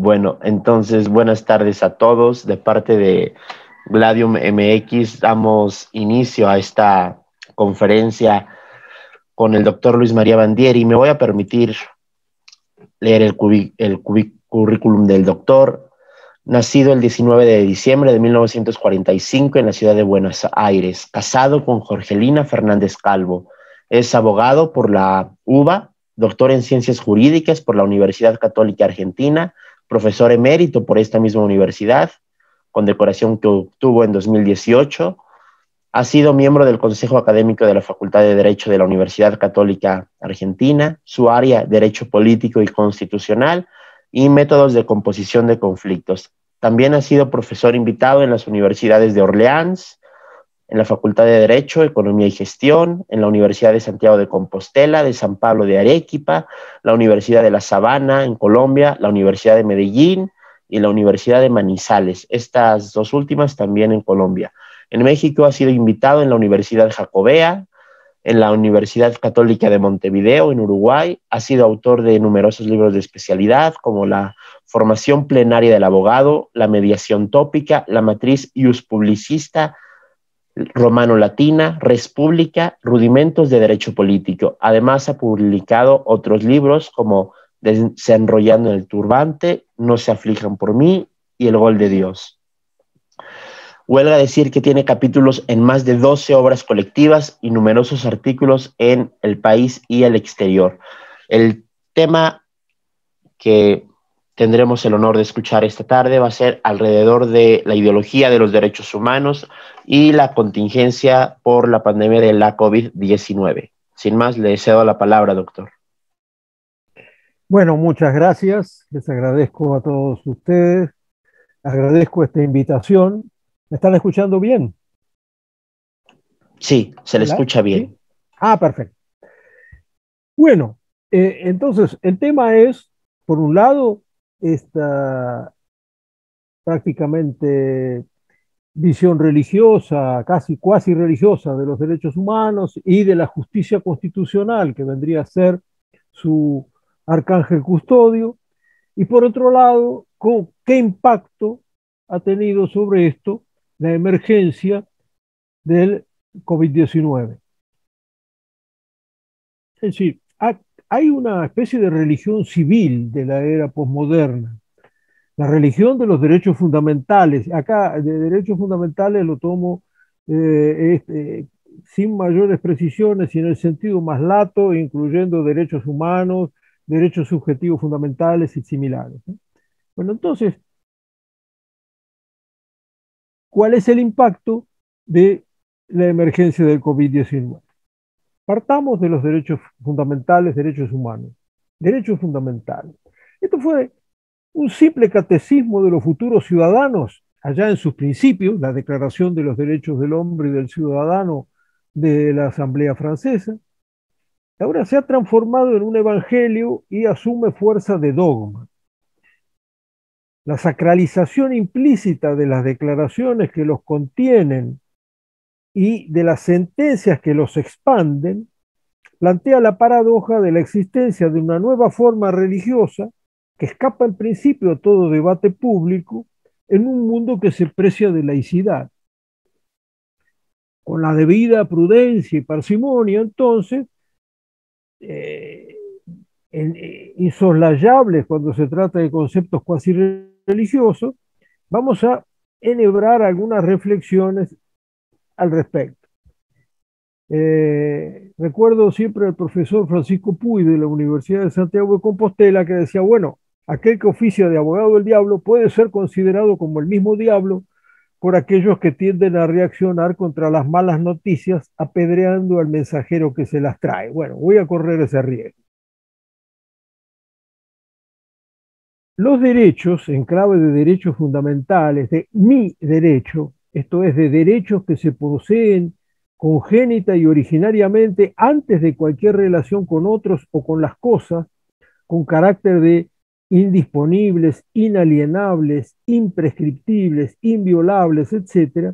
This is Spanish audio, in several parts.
Bueno, entonces buenas tardes a todos. De parte de Gladium MX damos inicio a esta conferencia con el doctor Luis María Bandieri. Me voy a permitir leer el currículum del doctor. Nacido el 19 de diciembre de 1945 en la ciudad de Buenos Aires, casado con Jorgelina Fernández Calvo. Es abogado por la UBA, doctor en Ciencias Jurídicas por la Universidad Católica Argentina, profesor emérito por esta misma universidad, condecoración que obtuvo en 2018. Ha sido miembro del Consejo Académico de la Facultad de Derecho de la Universidad Católica Argentina, su área Derecho Político y Constitucional y métodos de composición de conflictos. También ha sido profesor invitado en las universidades de Orleans, en la Facultad de Derecho, Economía y Gestión, en la Universidad de Santiago de Compostela, de San Pablo de Arequipa, la Universidad de La Sabana en Colombia, la Universidad de Medellín y la Universidad de Manizales, estas dos últimas también en Colombia. En México ha sido invitado en la Universidad Jacobea, en la Universidad Católica de Montevideo, en Uruguay. Ha sido autor de numerosos libros de especialidad, como la formación plenaria del abogado, la mediación tópica, la matriz ius publicista, romano-latina, res pública, rudimentos de derecho político. Además ha publicado otros libros como Desenrollando el turbante, No se aflijan por mí y El gol de Dios. Huelga decir que tiene capítulos en más de 12 obras colectivas y numerosos artículos en El País y el exterior. El tema que tendremos el honor de escuchar esta tarde va a ser alrededor de la ideología de los derechos humanos y la contingencia por la pandemia de la COVID-19. Sin más, le cedo la palabra, doctor. Bueno, muchas gracias. Les agradezco a todos ustedes. Agradezco esta invitación. ¿Me están escuchando bien? Sí, se le escucha bien. ¿Sí? Ah, perfecto. Bueno, entonces el tema es, por un lado, esta prácticamente visión religiosa, casi cuasi religiosa de los derechos humanos y de la justicia constitucional, que vendría a ser su arcángel custodio, y por otro lado, ¿qué impacto ha tenido sobre esto la emergencia del COVID-19? Es decir, hay una especie de religión civil de la era posmoderna, la religión de los derechos fundamentales. Acá de derechos fundamentales lo tomo sin mayores precisiones y en el sentido más lato, incluyendo derechos humanos, derechos subjetivos fundamentales y similares, ¿no? Bueno, entonces, ¿cuál es el impacto de la emergencia del COVID-19? Partamos de los derechos fundamentales, derechos humanos. Derechos fundamentales. Esto fue un simple catecismo de los futuros ciudadanos, allá en sus principios, la Declaración de los Derechos del Hombre y del Ciudadano de la Asamblea Francesa. Ahora se ha transformado en un evangelio y asume fuerza de dogma. La sacralización implícita de las declaraciones que los contienen y de las sentencias que los expanden plantea la paradoja de la existencia de una nueva forma religiosa que escapa en principio a todo debate público en un mundo que se precia de laicidad. Con la debida prudencia y parsimonia, entonces, insoslayables cuando se trata de conceptos cuasi religiosos, vamos a enhebrar algunas reflexiones al respecto. Recuerdo siempre al profesor Francisco Puy de la Universidad de Santiago de Compostela que decía, bueno, aquel que oficia de abogado del diablo puede ser considerado como el mismo diablo por aquellos que tienden a reaccionar contra las malas noticias apedreando al mensajero que se las trae. Bueno, voy a correr ese riesgo. Los derechos, en clave de derechos fundamentales, de mi derecho, esto es, de derechos que se poseen congénita y originariamente antes de cualquier relación con otros o con las cosas, con carácter de indisponibles, inalienables, imprescriptibles, inviolables, etc.,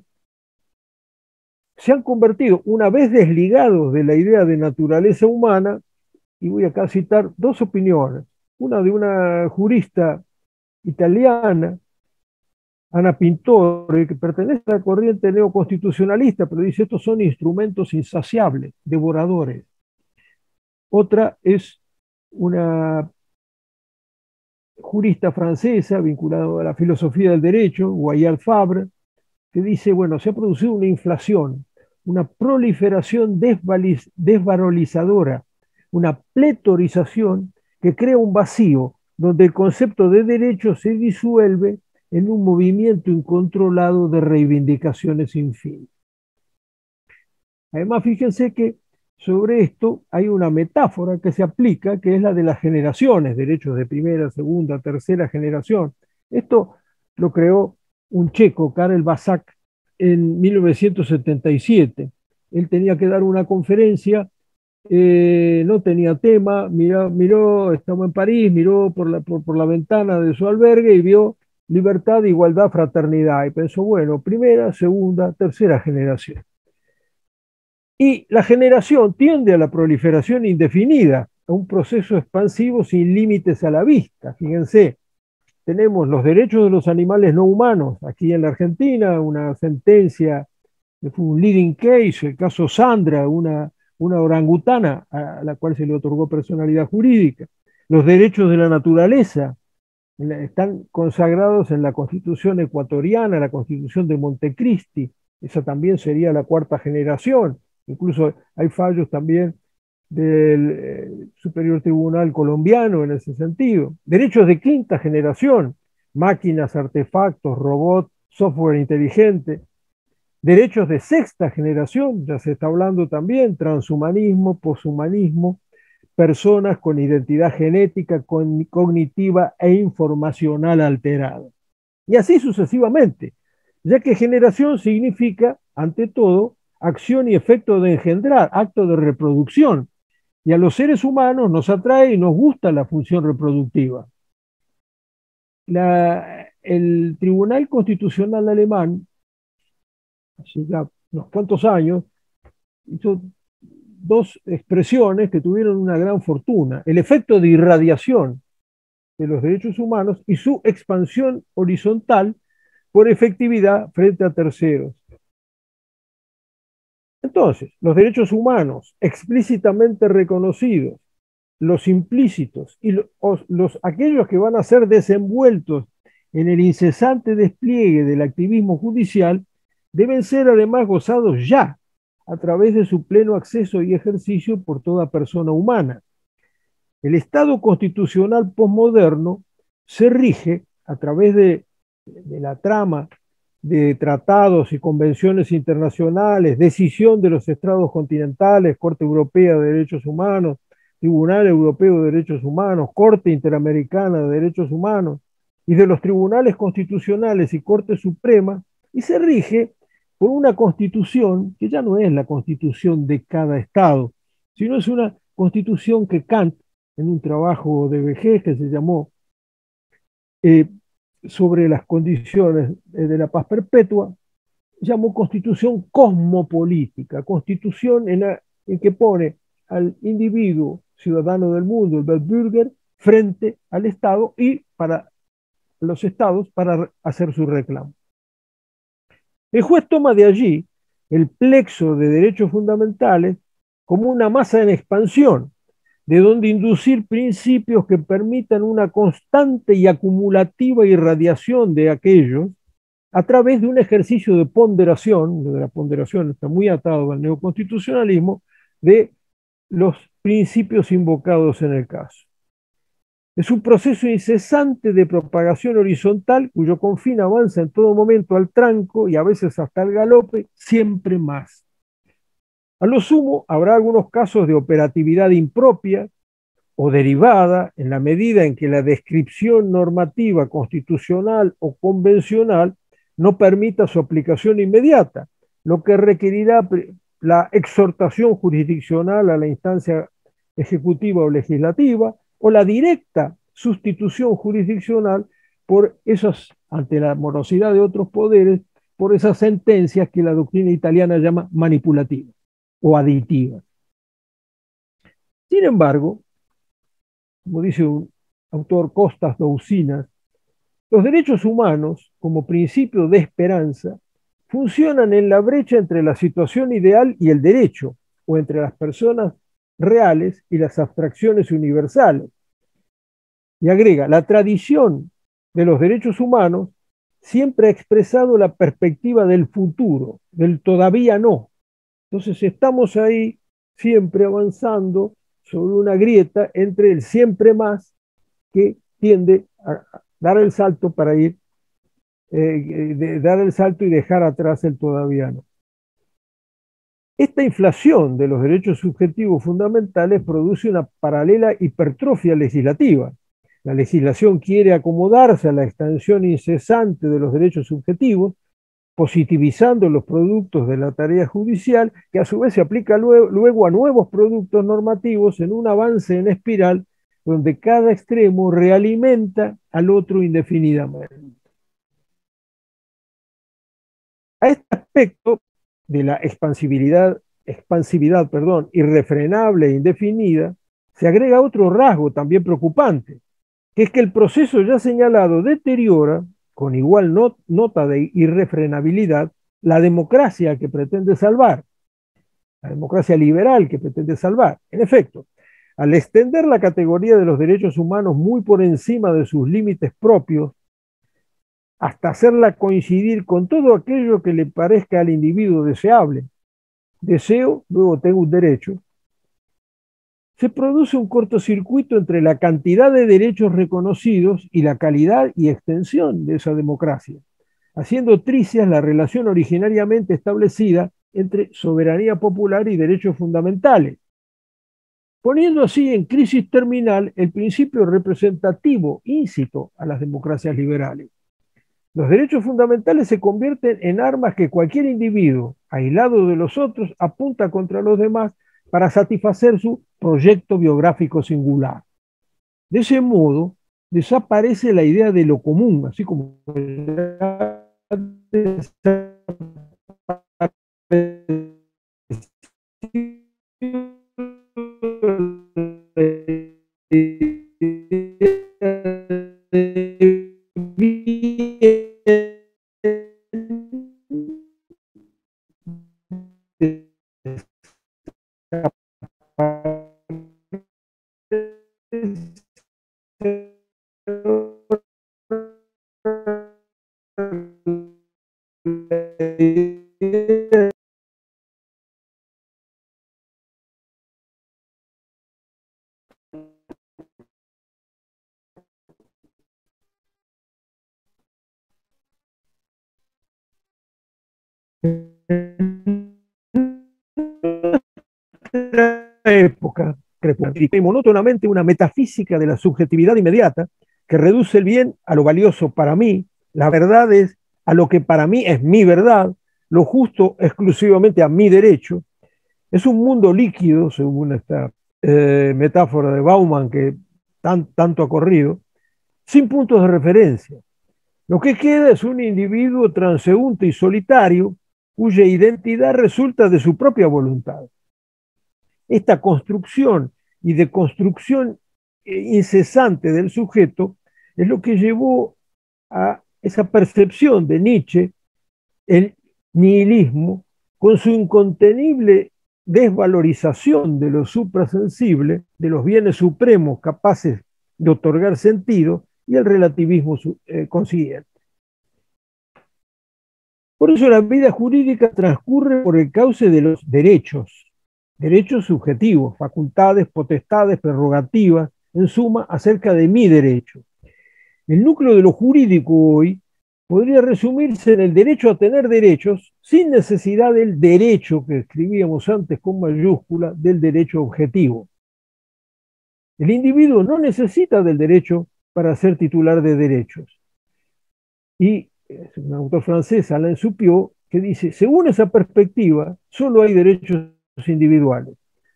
se han convertido, una vez desligados de la idea de naturaleza humana, y voy acá a citar dos opiniones, una de una jurista italiana, Ana Pintore, que pertenece a la corriente neoconstitucionalista, pero dice estos son instrumentos insaciables, devoradores. Otra es una jurista francesa vinculada a la filosofía del derecho, Guayal Fabre, que dice, bueno, se ha producido una inflación, una proliferación desvalorizadora, una pletorización que crea un vacío donde el concepto de derecho se disuelve en un movimiento incontrolado de reivindicaciones sin fin. Además, fíjense que sobre esto hay una metáfora que se aplica, que es la de las generaciones, derechos de primera, segunda, tercera generación. Esto lo creó un checo, Karel Basak, en 1977. Él tenía que dar una conferencia, no tenía tema, miró, estaba en París, miró por la ventana de su albergue y vio libertad, igualdad, fraternidad. Y pensó, bueno, primera, segunda, tercera generación. Y la generación tiende a la proliferación indefinida, a un proceso expansivo sin límites a la vista. Fíjense, tenemos los derechos de los animales no humanos. Aquí en la Argentina, una sentencia, que fue un leading case, el caso Sandra, una orangutana a la cual se le otorgó personalidad jurídica. Los derechos de la naturaleza están consagrados en la Constitución ecuatoriana, la Constitución de Montecristi. Esa también sería la cuarta generación. Incluso hay fallos también del Superior Tribunal colombiano en ese sentido. Derechos de quinta generación, máquinas, artefactos, robots, software inteligente. Derechos de sexta generación, ya se está hablando también, transhumanismo, poshumanismo, personas con identidad genética, cognitiva e informacional alterada. Y así sucesivamente, ya que generación significa, ante todo, acción y efecto de engendrar, acto de reproducción. Y a los seres humanos nos atrae y nos gusta la función reproductiva. El Tribunal Constitucional alemán, hace ya unos cuantos años, hizo dos expresiones que tuvieron una gran fortuna: el efecto de irradiación de los derechos humanos y su expansión horizontal por efectividad frente a terceros. Entonces, los derechos humanos explícitamente reconocidos, los implícitos y aquellos que van a ser desenvueltos en el incesante despliegue del activismo judicial, deben ser además gozados ya a través de su pleno acceso y ejercicio por toda persona humana. El Estado constitucional posmoderno se rige a través de la trama de tratados y convenciones internacionales, decisión de los estados continentales, Corte Europea de Derechos Humanos, Tribunal Europeo de Derechos Humanos, Corte Interamericana de Derechos Humanos, y de los tribunales constitucionales y Corte Suprema, y se rige por una constitución que ya no es la constitución de cada estado, sino es una constitución que Kant, en un trabajo de vejez que se llamó sobre las condiciones de la paz perpetua, llamó constitución cosmopolítica, constitución en que pone al individuo ciudadano del mundo, el Weltbürger, frente al Estado y para los estados para hacer su reclamo. El juez toma de allí el plexo de derechos fundamentales como una masa en expansión, de donde inducir principios que permitan una constante y acumulativa irradiación de aquellos a través de un ejercicio de ponderación, de la ponderación está muy atado al neoconstitucionalismo, de los principios invocados en el caso. Es un proceso incesante de propagación horizontal cuyo confín avanza en todo momento al tranco y a veces hasta el galope, siempre más. A lo sumo, habrá algunos casos de operatividad impropia o derivada en la medida en que la descripción normativa constitucional o convencional no permita su aplicación inmediata, lo que requerirá la exhortación jurisdiccional a la instancia ejecutiva o legislativa o la directa sustitución jurisdiccional por esas, ante la morosidad de otros poderes, por esas sentencias que la doctrina italiana llama manipulativas o aditivas. Sin embargo, como dice un autor, Costas Doucinas, Los derechos humanos, como principio de esperanza, funcionan en la brecha entre la situación ideal y el derecho, o entre las personas reales y las abstracciones universales. Y agrega, la tradición de los derechos humanos siempre ha expresado la perspectiva del futuro, del todavía no. Entonces estamos ahí siempre avanzando sobre una grieta entre el siempre más, que tiende a dar el salto para ir, dar el salto y dejar atrás el todavía no. Esta inflación de los derechos subjetivos fundamentales produce una paralela hipertrofia legislativa. La legislación quiere acomodarse a la extensión incesante de los derechos subjetivos, positivizando los productos de la tarea judicial, que a su vez se aplica luego a nuevos productos normativos en un avance en espiral donde cada extremo realimenta al otro indefinidamente. A este aspecto de la expansividad, irrefrenable e indefinida, se agrega otro rasgo también preocupante, que es que el proceso ya señalado deteriora, con igual nota de irrefrenabilidad, la democracia que pretende salvar, la democracia liberal que pretende salvar. En efecto, al extender la categoría de los derechos humanos muy por encima de sus límites propios, hasta hacerla coincidir con todo aquello que le parezca al individuo deseable. Deseo, luego tengo un derecho. Se produce un cortocircuito entre la cantidad de derechos reconocidos y la calidad y extensión de esa democracia, haciendo tricias la relación originariamente establecida entre soberanía popular y derechos fundamentales, poniendo así en crisis terminal el principio representativo íncito a las democracias liberales. Los derechos fundamentales se convierten en armas que cualquier individuo, aislado de los otros, apunta contra los demás para satisfacer su proyecto biográfico singular. De ese modo, desaparece la idea de lo común, así como época y monótonamente una metafísica de la subjetividad inmediata que reduce el bien a lo valioso para mí, la verdad es a lo que para mí es mi verdad, lo justo exclusivamente a mi derecho. Es un mundo líquido, según esta metáfora de Bauman que tanto ha corrido, sin puntos de referencia. Lo que queda es un individuo transeúnte y solitario cuya identidad resulta de su propia voluntad. Esta construcción y deconstrucción incesante del sujeto es lo que llevó a esa percepción de Nietzsche, el nihilismo, con su incontenible desvalorización de lo suprasensible, de los bienes supremos capaces de otorgar sentido, y el relativismo consiguiente. Por eso la vida jurídica transcurre por el cauce de los derechos, derechos subjetivos, facultades, potestades, prerrogativas, en suma, acerca de mi derecho. El núcleo de lo jurídico hoy podría resumirse en el derecho a tener derechos sin necesidad del derecho que escribíamos antes con mayúscula, del derecho objetivo. El individuo no necesita del derecho para ser titular de derechos. Y es un autor francés, Alain Supiot, que dice, según esa perspectiva, solo hay derechos individuales.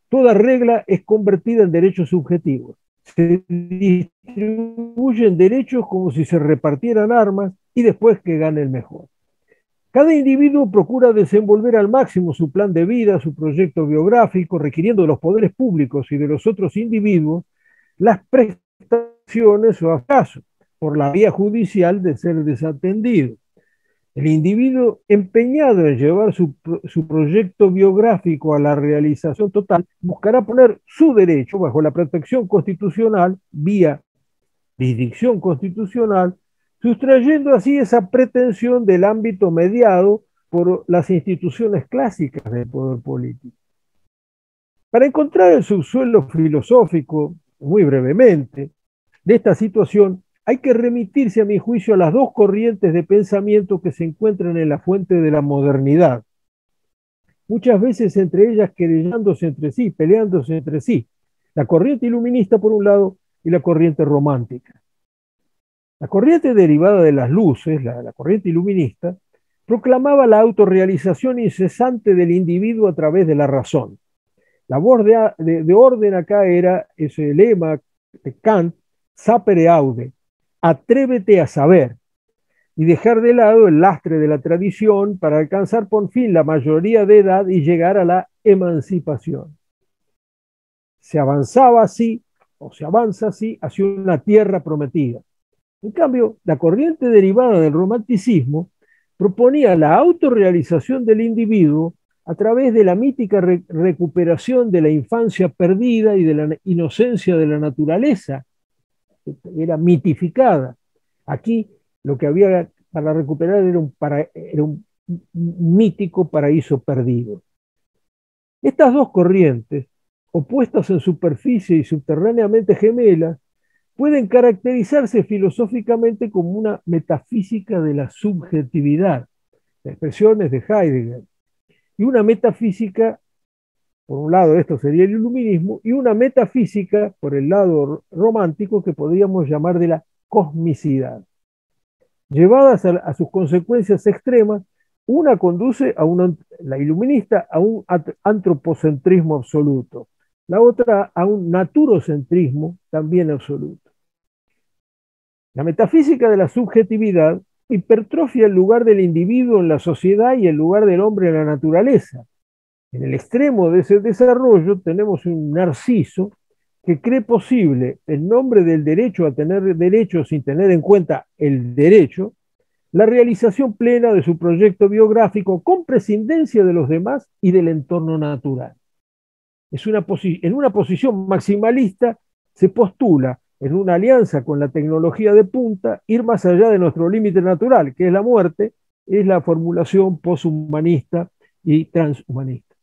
Toda regla es convertida en derechos subjetivos. Se distribuyen derechos como si se repartieran armas y después que gane el mejor. Cada individuo procura desenvolver al máximo su plan de vida, su proyecto biográfico, requiriendo de los poderes públicos y de los otros individuos las prestaciones o acaso, por la vía judicial de ser desatendido. El individuo empeñado en llevar su proyecto biográfico a la realización total buscará poner su derecho bajo la protección constitucional vía jurisdicción constitucional, sustrayendo así esa pretensión del ámbito mediado por las instituciones clásicas del poder político. Para encontrar el subsuelo filosófico, muy brevemente, de esta situación, hay que remitirse, a mi juicio, a las dos corrientes de pensamiento que se encuentran en la fuente de la modernidad, muchas veces entre ellas querellándose entre sí, peleándose entre sí, la corriente iluminista por un lado y la corriente romántica. La corriente derivada de las luces, la corriente iluminista, proclamaba la autorrealización incesante del individuo a través de la razón. La voz de orden acá era ese lema de Kant, sapere aude, atrévete a saber, y dejar de lado el lastre de la tradición para alcanzar por fin la mayoría de edad y llegar a la emancipación. Se avanzaba así, o se avanza así, hacia una tierra prometida. En cambio, la corriente derivada del romanticismo proponía la autorrealización del individuo a través de la mítica recuperación de la infancia perdida y de la inocencia de la naturaleza, que era mitificada. Aquí lo que había para recuperar era un mítico paraíso perdido. Estas dos corrientes, opuestas en superficie y subterráneamente gemelas, pueden caracterizarse filosóficamente como una metafísica de la subjetividad, la expresión es de Heidegger, y una metafísica, por un lado esto sería el iluminismo, y una metafísica por el lado romántico que podríamos llamar de la cosmicidad. Llevadas a sus consecuencias extremas, una conduce la iluminista a un antropocentrismo absoluto, la otra a un naturocentrismo también absoluto. La metafísica de la subjetividad hipertrofia el lugar del individuo en la sociedad y el lugar del hombre en la naturaleza. En el extremo de ese desarrollo tenemos un Narciso que cree posible, en nombre del derecho a tener derechos sin tener en cuenta el derecho, la realización plena de su proyecto biográfico con prescindencia de los demás y del entorno natural. En una posición maximalista se postula, en una alianza con la tecnología de punta, ir más allá de nuestro límite natural, que es la muerte, es la formulación poshumanista y transhumanista.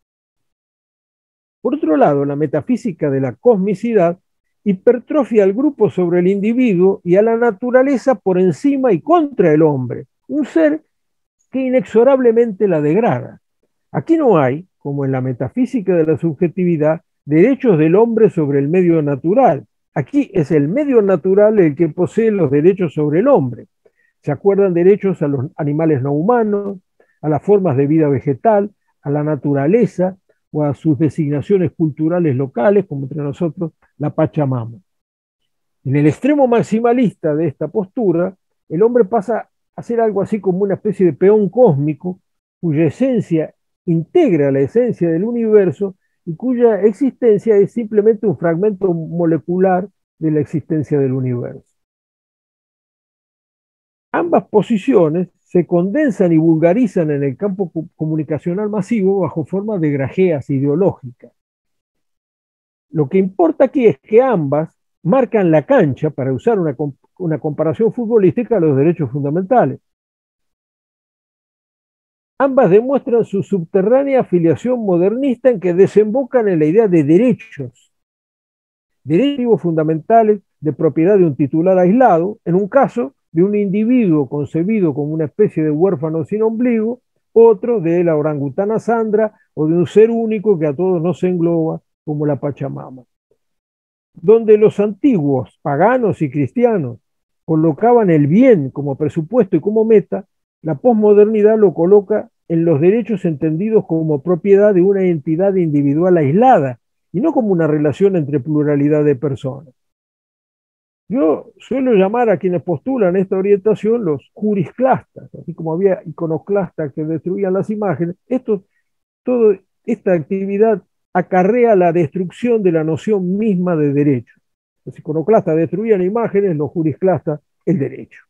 Por otro lado, la metafísica de la cosmicidad hipertrofia al grupo sobre el individuo y a la naturaleza por encima y contra el hombre, un ser que inexorablemente la degrada. Aquí no hay, como en la metafísica de la subjetividad, derechos del hombre sobre el medio natural. Aquí es el medio natural el que posee los derechos sobre el hombre. Se acuerdan derechos a los animales no humanos, a las formas de vida vegetal, a la naturaleza o a sus designaciones culturales locales, como entre nosotros la Pachamama. En el extremo maximalista de esta postura, el hombre pasa a ser algo así como una especie de peón cósmico, cuya esencia integra la esencia del universo y cuya existencia es simplemente un fragmento molecular de la existencia del universo. Ambas posiciones se condensan y vulgarizan en el campo comunicacional masivo bajo forma de grajeas ideológicas. Lo que importa aquí es que ambas marcan la cancha, para usar una comparación futbolística, a los derechos fundamentales. Ambas demuestran su subterránea afiliación modernista en que desembocan en la idea de derechos fundamentales de propiedad de un titular aislado, en un caso de un individuo concebido como una especie de huérfano sin ombligo, otro de la orangutana Sandra o de un ser único que a todos nos engloba como la Pachamama. Donde los antiguos paganos y cristianos colocaban el bien como presupuesto y como meta, la posmodernidad lo coloca en los derechos entendidos como propiedad de una entidad individual aislada y no como una relación entre pluralidad de personas. Yo suelo llamar a quienes postulan esta orientación los jurisclastas, así como había iconoclastas que destruían las imágenes. Toda esta actividad acarrea la destrucción de la noción misma de derecho. Los iconoclastas destruían imágenes, los jurisclastas el derecho.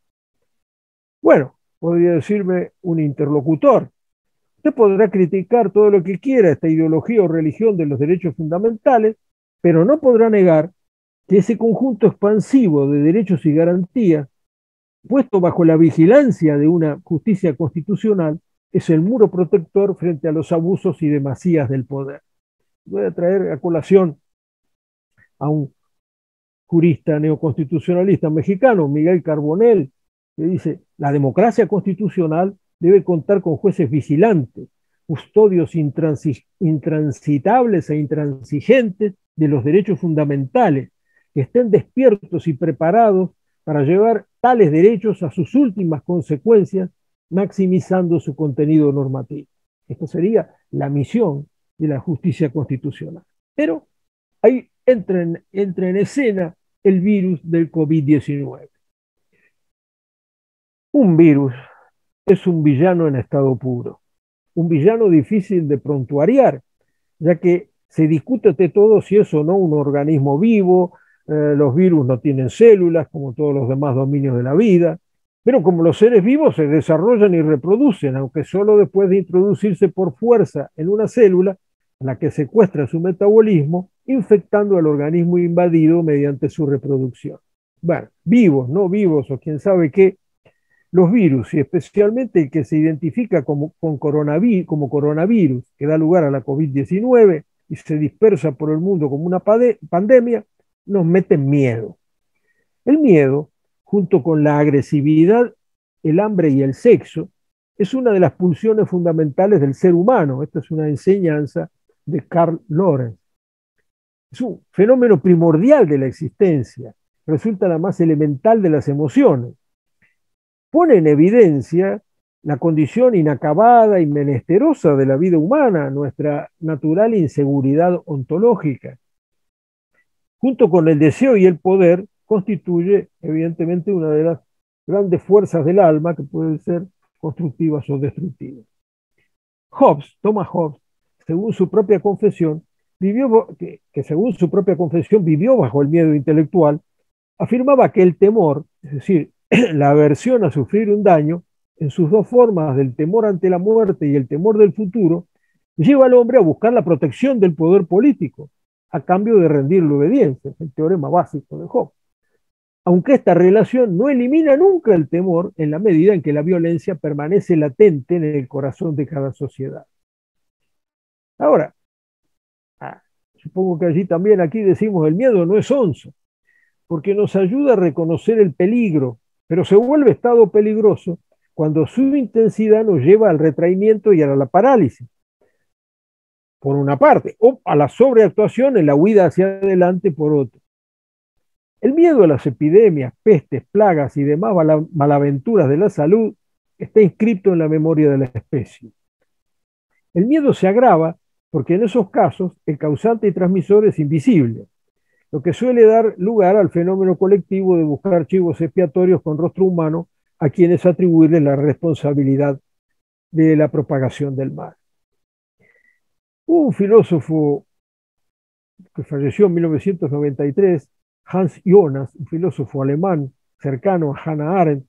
Bueno, podría decirme un interlocutor, usted podrá criticar todo lo que quiera esta ideología o religión de los derechos fundamentales, pero no podrá negar que ese conjunto expansivo de derechos y garantías, puesto bajo la vigilancia de una justicia constitucional, es el muro protector frente a los abusos y demasías del poder. Voy a traer a colación a un jurista neoconstitucionalista mexicano, Miguel Carbonell, que dice, la democracia constitucional debe contar con jueces vigilantes, custodios intransitables e intransigentes de los derechos fundamentales, que estén despiertos y preparados para llevar tales derechos a sus últimas consecuencias, maximizando su contenido normativo. Esta sería la misión de la justicia constitucional. Pero ahí entra en escena el virus del COVID-19. Un virus es un villano en estado puro, un villano difícil de prontuariar, ya que se discute ante todo si es o no un organismo vivo, los virus no tienen células como todos los demás dominios de la vida, pero como los seres vivos se desarrollan y reproducen, aunque solo después de introducirse por fuerza en una célula, a la que secuestra su metabolismo, infectando al organismo invadido mediante su reproducción. Bueno, vivos, no vivos o quién sabe qué, los virus, y especialmente el que se identifica como coronavirus, que da lugar a la COVID-19 y se dispersa por el mundo como una pandemia, nos meten miedo. El miedo, junto con la agresividad, el hambre y el sexo, es una de las pulsiones fundamentales del ser humano. Esta es una enseñanza de Carl Lorenz. Es un fenómeno primordial de la existencia, resulta la más elemental de las emociones. Pone en evidencia la condición inacabada y menesterosa de la vida humana, nuestra natural inseguridad ontológica. Junto con el deseo y el poder, constituye evidentemente una de las grandes fuerzas del alma que pueden ser constructivas o destructivas. Thomas Hobbes, según su propia confesión, según su propia confesión vivió bajo el miedo intelectual, afirmaba que el temor, es decir, la aversión a sufrir un daño, en sus dos formas del temor ante la muerte y el temor del futuro, lleva al hombre a buscar la protección del poder político, a cambio de rendirle obediencia, es el teorema básico de Hobbes. Aunque esta relación no elimina nunca el temor en la medida en que la violencia permanece latente en el corazón de cada sociedad. Ahora, supongo que allí también aquí decimos el miedo no es onzo, porque nos ayuda a reconocer el peligro, pero se vuelve estado peligroso cuando su intensidad nos lleva al retraimiento y a la parálisis, por una parte, o a la sobreactuación en la huida hacia adelante por otra. El miedo a las epidemias, pestes, plagas y demás malaventuras de la salud está inscrito en la memoria de la especie. El miedo se agrava porque en esos casos el causante y transmisor es invisible, lo que suele dar lugar al fenómeno colectivo de buscar chivos expiatorios con rostro humano a quienes atribuirle la responsabilidad de la propagación del mal. Un filósofo que falleció en 1993, Hans Jonas, un filósofo alemán cercano a Hannah Arendt,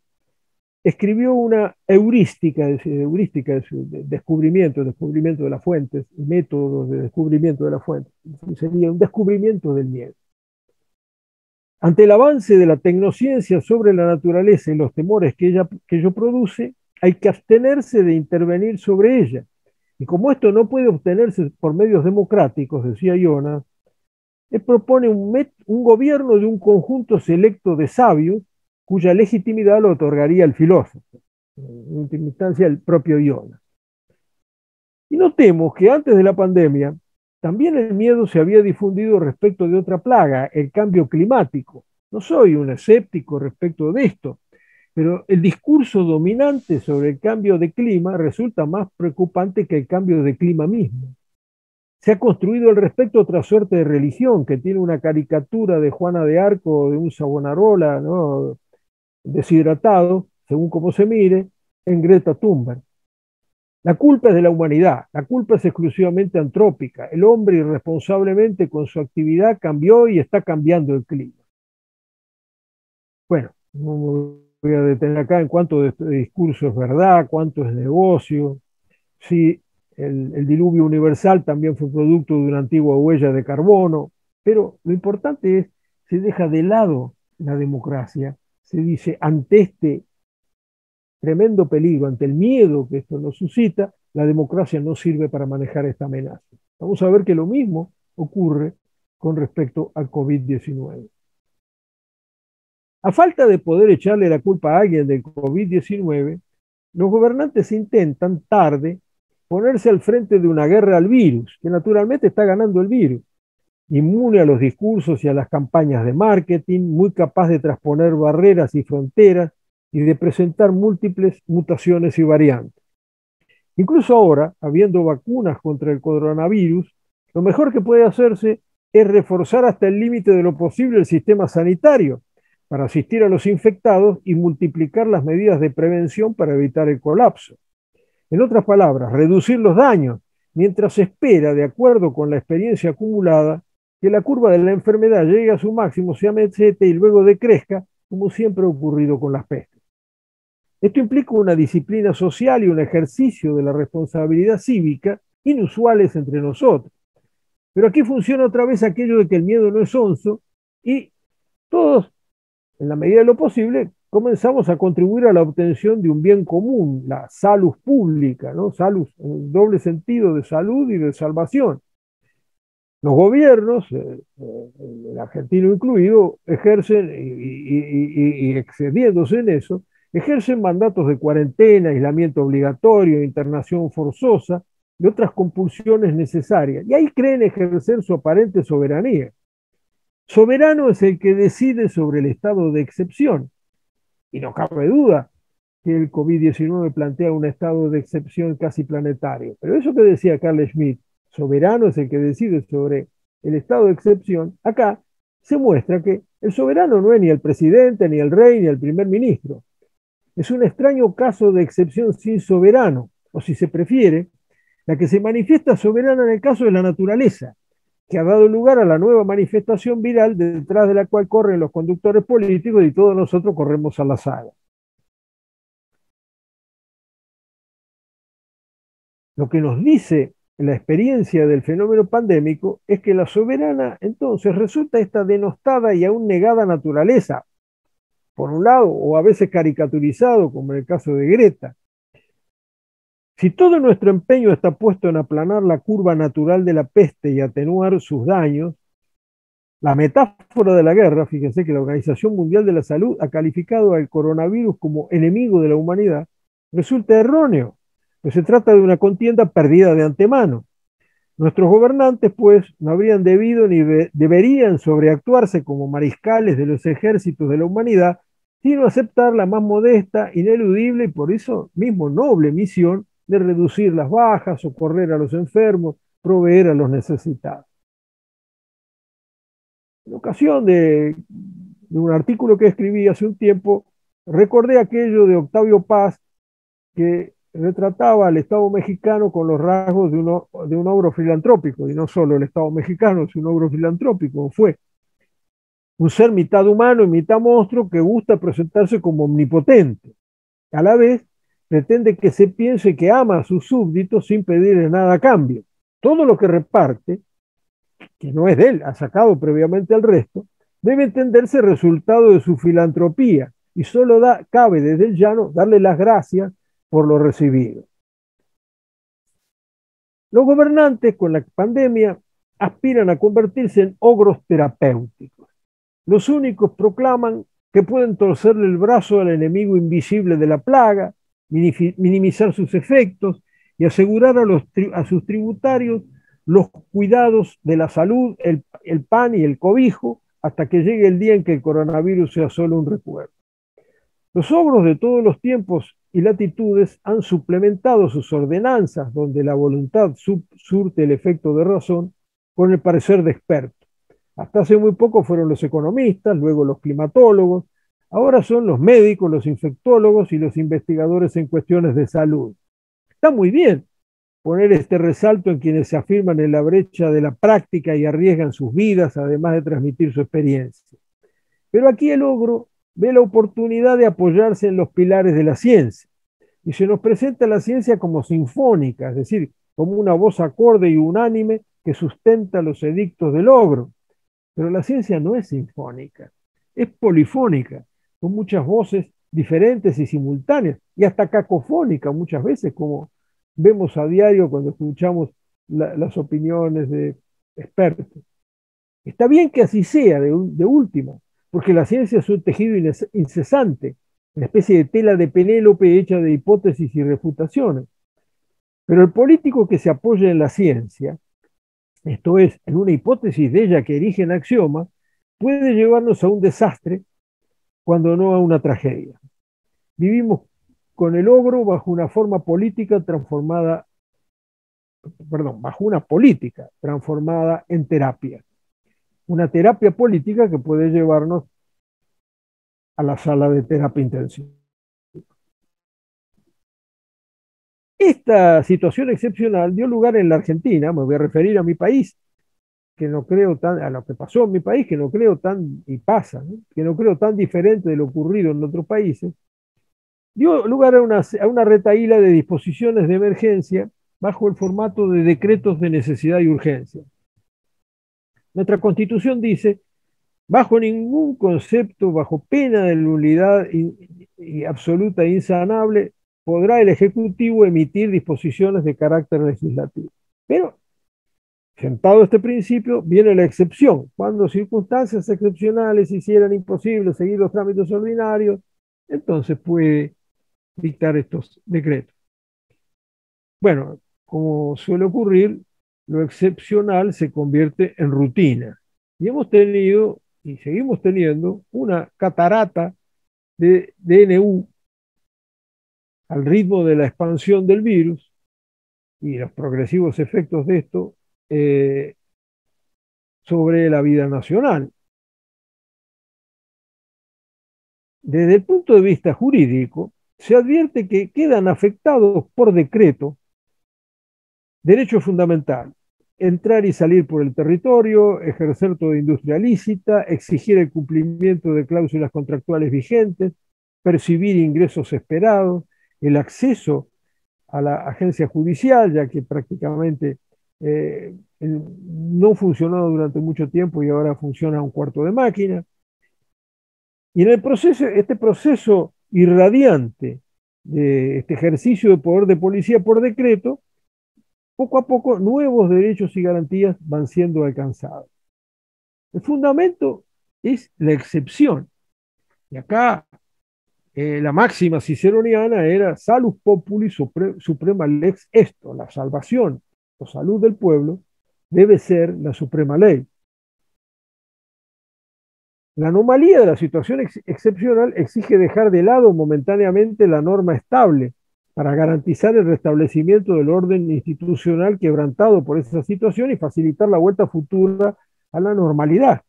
escribió una heurística de su descubrimiento de las fuentes, métodos de descubrimiento de las fuentes. Sería un descubrimiento del miedo. Ante el avance de la tecnociencia sobre la naturaleza y los temores que ello produce, hay que abstenerse de intervenir sobre ella. Y como esto no puede obtenerse por medios democráticos, decía Jonas, él propone un gobierno de un conjunto selecto de sabios cuya legitimidad lo otorgaría el filósofo, en última instancia el propio Jonas. Y notemos que antes de la pandemia, también el miedo se había difundido respecto de otra plaga, el cambio climático. No soy un escéptico respecto de esto, pero el discurso dominante sobre el cambio de clima resulta más preocupante que el cambio de clima mismo. Se ha construido al respecto otra suerte de religión que tiene una caricatura de Juana de Arco, de un Savonarola, ¿no?, deshidratado, según como se mire, en Greta Thunberg. La culpa es de la humanidad, la culpa es exclusivamente antrópica. El hombre irresponsablemente con su actividad cambió y está cambiando el clima. Bueno, No me voy a detener acá en cuánto de este discurso es verdad, cuánto es negocio, si el diluvio universal también fue producto de una antigua huella de carbono, pero lo importante es, se deja de lado la democracia, se dice, ante este tremendo peligro, ante el miedo que esto nos suscita, la democracia no sirve para manejar esta amenaza. Vamos a ver que lo mismo ocurre con respecto al COVID-19. A falta de poder echarle la culpa a alguien del COVID-19, los gobernantes intentan tarde ponerse al frente de una guerra al virus, que naturalmente está ganando el virus, inmune a los discursos y a las campañas de marketing, muy capaz de trasponer barreras y fronteras y de presentar múltiples mutaciones y variantes. Incluso ahora, habiendo vacunas contra el coronavirus, lo mejor que puede hacerse es reforzar hasta el límite de lo posible el sistema sanitario para asistir a los infectados y multiplicar las medidas de prevención para evitar el colapso. En otras palabras, reducir los daños, mientras se espera, de acuerdo con la experiencia acumulada, que la curva de la enfermedad llegue a su máximo, se amesete y luego decrezca, como siempre ha ocurrido con las pestes. Esto implica una disciplina social y un ejercicio de la responsabilidad cívica inusuales entre nosotros. Pero aquí funciona otra vez aquello de que el miedo no es onzo y todos, en la medida de lo posible, comenzamos a contribuir a la obtención de un bien común, la salud pública, ¿no? Salud en el doble sentido de salud y de salvación. Los gobiernos, el argentino incluido, ejercen, y excediéndose en eso, ejercen mandatos de cuarentena, aislamiento obligatorio, internación forzosa y otras compulsiones necesarias. Y ahí creen ejercer su aparente soberanía. Soberano es el que decide sobre el estado de excepción. Y no cabe duda que el COVID-19 plantea un estado de excepción casi planetario. Pero eso que decía Carl Schmitt, soberano es el que decide sobre el estado de excepción, acá se muestra que el soberano no es ni el presidente, ni el rey, ni el primer ministro. Es un extraño caso de excepción sin soberano, o si se prefiere, la que se manifiesta soberana en el caso de la naturaleza, que ha dado lugar a la nueva manifestación viral detrás de la cual corren los conductores políticos y todos nosotros corremos a la saga. Lo que nos dice la experiencia del fenómeno pandémico es que la soberana entonces resulta esta denostada y aún negada naturaleza, por un lado, o a veces caricaturizado, como en el caso de Greta. Si todo nuestro empeño está puesto en aplanar la curva natural de la peste y atenuar sus daños, la metáfora de la guerra, fíjense que la Organización Mundial de la Salud ha calificado al coronavirus como enemigo de la humanidad, resulta erróneo, pues se trata de una contienda perdida de antemano. Nuestros gobernantes, pues, no habrían debido ni deberían sobreactuarse como mariscales de los ejércitos de la humanidad, sino aceptar la más modesta, ineludible y por eso mismo noble misión de reducir las bajas, socorrer a los enfermos, proveer a los necesitados. En ocasión de un artículo que escribí hace un tiempo, recordé aquello de Octavio Paz que retrataba al Estado mexicano con los rasgos de un ogro filantrópico, y no solo el Estado mexicano, sino un ogro filantrópico, fue un ser mitad humano y mitad monstruo que gusta presentarse como omnipotente. A la vez, pretende que se piense que ama a sus súbditos sin pedirle nada a cambio. Todo lo que reparte, que no es de él, ha sacado previamente al resto, debe entenderse resultado de su filantropía y solo cabe desde el llano darle las gracias por lo recibido. Los gobernantes con la pandemia aspiran a convertirse en ogros terapéuticos. Los únicos proclaman que pueden torcerle el brazo al enemigo invisible de la plaga, minimizar sus efectos y asegurar a sus tributarios los cuidados de la salud, el pan y el cobijo, hasta que llegue el día en que el coronavirus sea solo un recuerdo. Los ogros de todos los tiempos y latitudes han suplementado sus ordenanzas, donde la voluntad surte el efecto de razón, con el parecer de expertos. Hasta hace muy poco fueron los economistas, luego los climatólogos, ahora son los médicos, los infectólogos y los investigadores en cuestiones de salud. Está muy bien poner este resalto en quienes se afirman en la brecha de la práctica y arriesgan sus vidas, además de transmitir su experiencia. Pero aquí el ogro ve la oportunidad de apoyarse en los pilares de la ciencia. Y se nos presenta la ciencia como sinfónica, es decir, como una voz acorde y unánime que sustenta los edictos del logro. Pero la ciencia no es sinfónica, es polifónica, con muchas voces diferentes y simultáneas, y hasta cacofónica muchas veces, como vemos a diario cuando escuchamos las opiniones de expertos. Está bien que así sea, de última, porque la ciencia es un tejido incesante, una especie de tela de Penélope hecha de hipótesis y refutaciones. Pero el político que se apoya en la ciencia, esto es, en una hipótesis de ella que erige en axioma, puede llevarnos a un desastre cuando no a una tragedia. Vivimos con el ogro bajo una forma política transformada, perdón, bajo una política transformada en terapia. Una terapia política que puede llevarnos a la sala de terapia intensiva. Esta situación excepcional dio lugar en la Argentina, me voy a referir a mi país, que no creo tan, a lo que pasó en mi país, que no creo tan, y pasa, ¿no? Que no creo tan diferente de lo ocurrido en otros países, dio lugar a una retahíla de disposiciones de emergencia bajo el formato de decretos de necesidad y urgencia. Nuestra Constitución dice, bajo ningún concepto, bajo pena de nulidad y absoluta e insanable, podrá el Ejecutivo emitir disposiciones de carácter legislativo. Pero, sentado este principio, viene la excepción. Cuando circunstancias excepcionales hicieran imposible seguir los trámites ordinarios, entonces puede dictar estos decretos. Bueno, como suele ocurrir, lo excepcional se convierte en rutina. Y hemos tenido, y seguimos teniendo, una catarata de DNU al ritmo de la expansión del virus y los progresivos efectos de esto sobre la vida nacional. Desde el punto de vista jurídico, se advierte que quedan afectados por decreto derechos fundamentales: entrar y salir por el territorio, ejercer toda industria lícita, exigir el cumplimiento de cláusulas contractuales vigentes, percibir ingresos esperados, el acceso a la agencia judicial, ya que prácticamente no funcionó durante mucho tiempo y ahora funciona a un cuarto de máquina. Y en el proceso, este proceso irradiante de este ejercicio de poder de policía por decreto, poco a poco nuevos derechos y garantías van siendo alcanzados. El fundamento es la excepción. Y acá la máxima ciceroniana era salus populi suprema lex esto, la salvación o salud del pueblo debe ser la suprema ley. La anomalía de la situación excepcional exige dejar de lado momentáneamente la norma estable para garantizar el restablecimiento del orden institucional quebrantado por esa situación y facilitar la vuelta futura a la normalidad.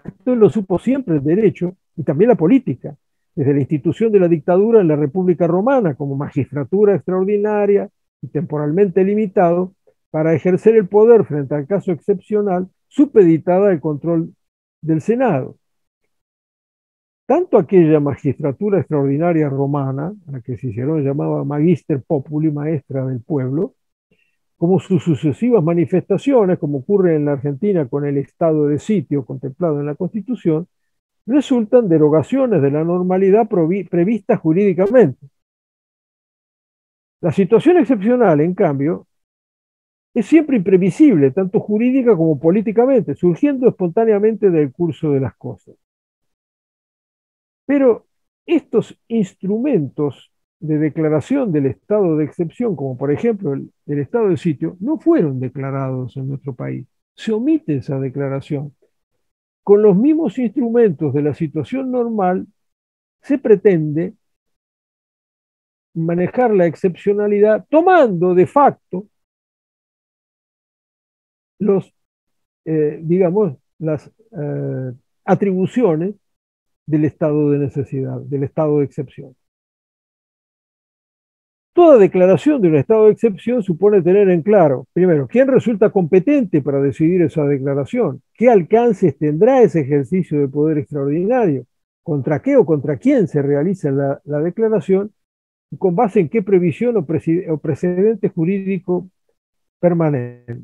Esto lo supo siempre el derecho y también la política, desde la institución de la dictadura en la República Romana como magistratura extraordinaria y temporalmente limitado para ejercer el poder frente al caso excepcional supeditada al control del Senado. Tanto aquella magistratura extraordinaria romana, a la que Cicerón llamaba Magister Populi, maestra del pueblo, como sus sucesivas manifestaciones, como ocurre en la Argentina con el estado de sitio contemplado en la Constitución, resultan derogaciones de la normalidad prevista jurídicamente. La situación excepcional, en cambio, es siempre imprevisible, tanto jurídica como políticamente, surgiendo espontáneamente del curso de las cosas. Pero estos instrumentos de declaración del estado de excepción, como por ejemplo el estado de sitio, no fueron declarados en nuestro país. Se omite esa declaración. Con los mismos instrumentos de la situación normal, se pretende manejar la excepcionalidad tomando de facto los, digamos, las atribuciones del estado de necesidad, del estado de excepción. Toda declaración de un estado de excepción supone tener en claro, primero, quién resulta competente para decidir esa declaración, qué alcances tendrá ese ejercicio de poder extraordinario, contra qué o contra quién se realiza la declaración, y con base en qué previsión o precedente jurídico permanente.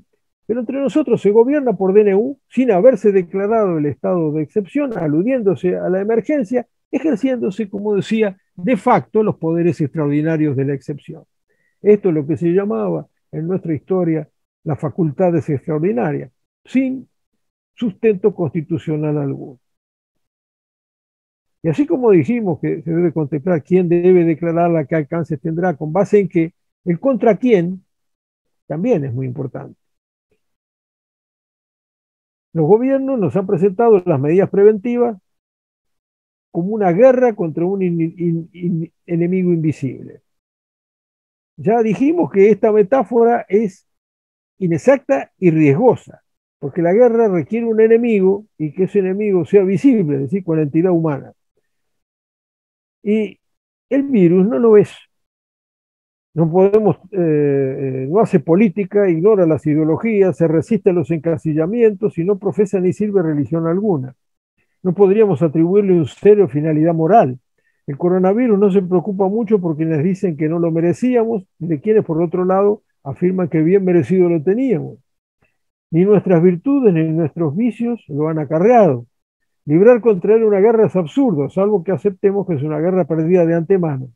Pero entre nosotros se gobierna por DNU sin haberse declarado el estado de excepción, aludiéndose a la emergencia, ejerciéndose, como decía, de facto los poderes extraordinarios de la excepción. Esto es lo que se llamaba en nuestra historia las facultades extraordinarias, sin sustento constitucional alguno. Y así como dijimos que se debe contemplar quién debe declararla, qué alcance tendrá, con base en que el contra quién también es muy importante. Los gobiernos nos han presentado las medidas preventivas como una guerra contra un enemigo invisible. Ya dijimos que esta metáfora es inexacta y riesgosa, porque la guerra requiere un enemigo y que ese enemigo sea visible, es decir, con la entidad humana. Y el virus no lo es. No podemos, no hace política, ignora las ideologías, se resiste a los encasillamientos y no profesa ni sirve religión alguna. No podríamos atribuirle un serio finalidad moral. El coronavirus no se preocupa mucho por quienes dicen que no lo merecíamos y de quienes, por otro lado, afirman que bien merecido lo teníamos. Ni nuestras virtudes ni nuestros vicios lo han acarreado. Librar contra él una guerra es absurdo, salvo que aceptemos que es una guerra perdida de antemano.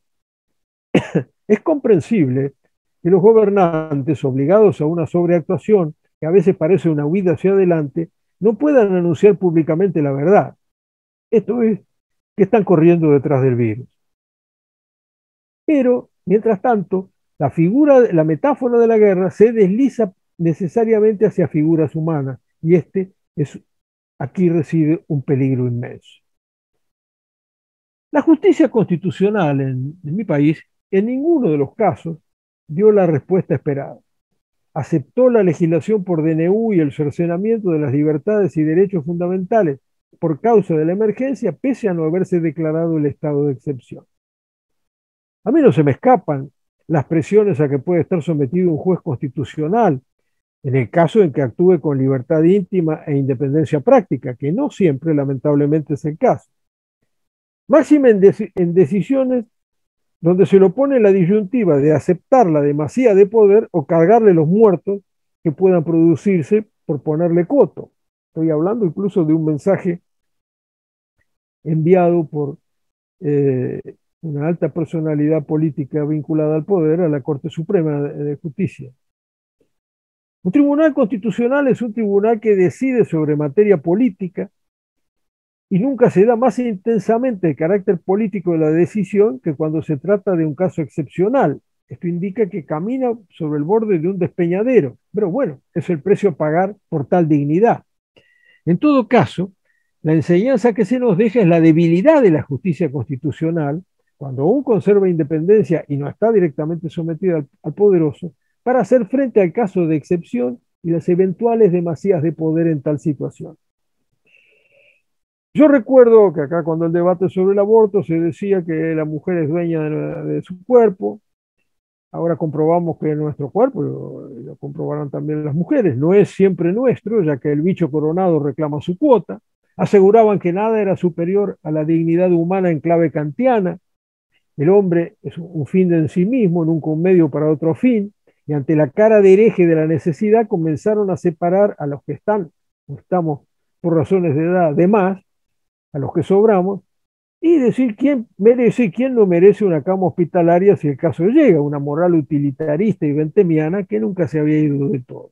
Es comprensible que los gobernantes, obligados a una sobreactuación que a veces parece una huida hacia adelante, no puedan anunciar públicamente la verdad. Esto es, que están corriendo detrás del virus. Pero, mientras tanto, la metáfora de la guerra se desliza necesariamente hacia figuras humanas, y aquí reside un peligro inmenso. La justicia constitucional en mi país, en ninguno de los casos, dio la respuesta esperada. Aceptó la legislación por DNU y el cercenamiento de las libertades y derechos fundamentales por causa de la emergencia, pese a no haberse declarado el estado de excepción. A mí no se me escapan las presiones a que puede estar sometido un juez constitucional en el caso en que actúe con libertad íntima e independencia práctica, que no siempre, lamentablemente, es el caso. Máxime en decisiones donde se le opone la disyuntiva de aceptar la demasía de poder o cargarle los muertos que puedan producirse por ponerle coto. Estoy hablando incluso de un mensaje enviado por una alta personalidad política vinculada al poder a la Corte Suprema de Justicia. Un tribunal constitucional es un tribunal que decide sobre materia política y nunca se da más intensamente el carácter político de la decisión que cuando se trata de un caso excepcional. Esto indica que camina sobre el borde de un despeñadero, pero bueno, es el precio a pagar por tal dignidad. En todo caso, la enseñanza que se nos deja es la debilidad de la justicia constitucional, cuando aún conserva independencia y no está directamente sometida al poderoso, para hacer frente al caso de excepción y las eventuales demasías de poder en tal situación. Yo recuerdo que acá cuando el debate sobre el aborto se decía que la mujer es dueña de su cuerpo. Ahora comprobamos que nuestro cuerpo, lo comprobarán también las mujeres, no es siempre nuestro, ya que el bicho coronado reclama su cuota. Aseguraban que nada era superior a la dignidad humana en clave kantiana. El hombre es un fin en sí mismo, nunca un medio para otro fin. Y ante la cara de hereje de la necesidad comenzaron a separar a los que estamos por razones de edad, de más, a los que sobramos, y decir quién merece y quién no merece una cama hospitalaria si el caso llega, una moral utilitarista y bentemiana que nunca se había ido de todo.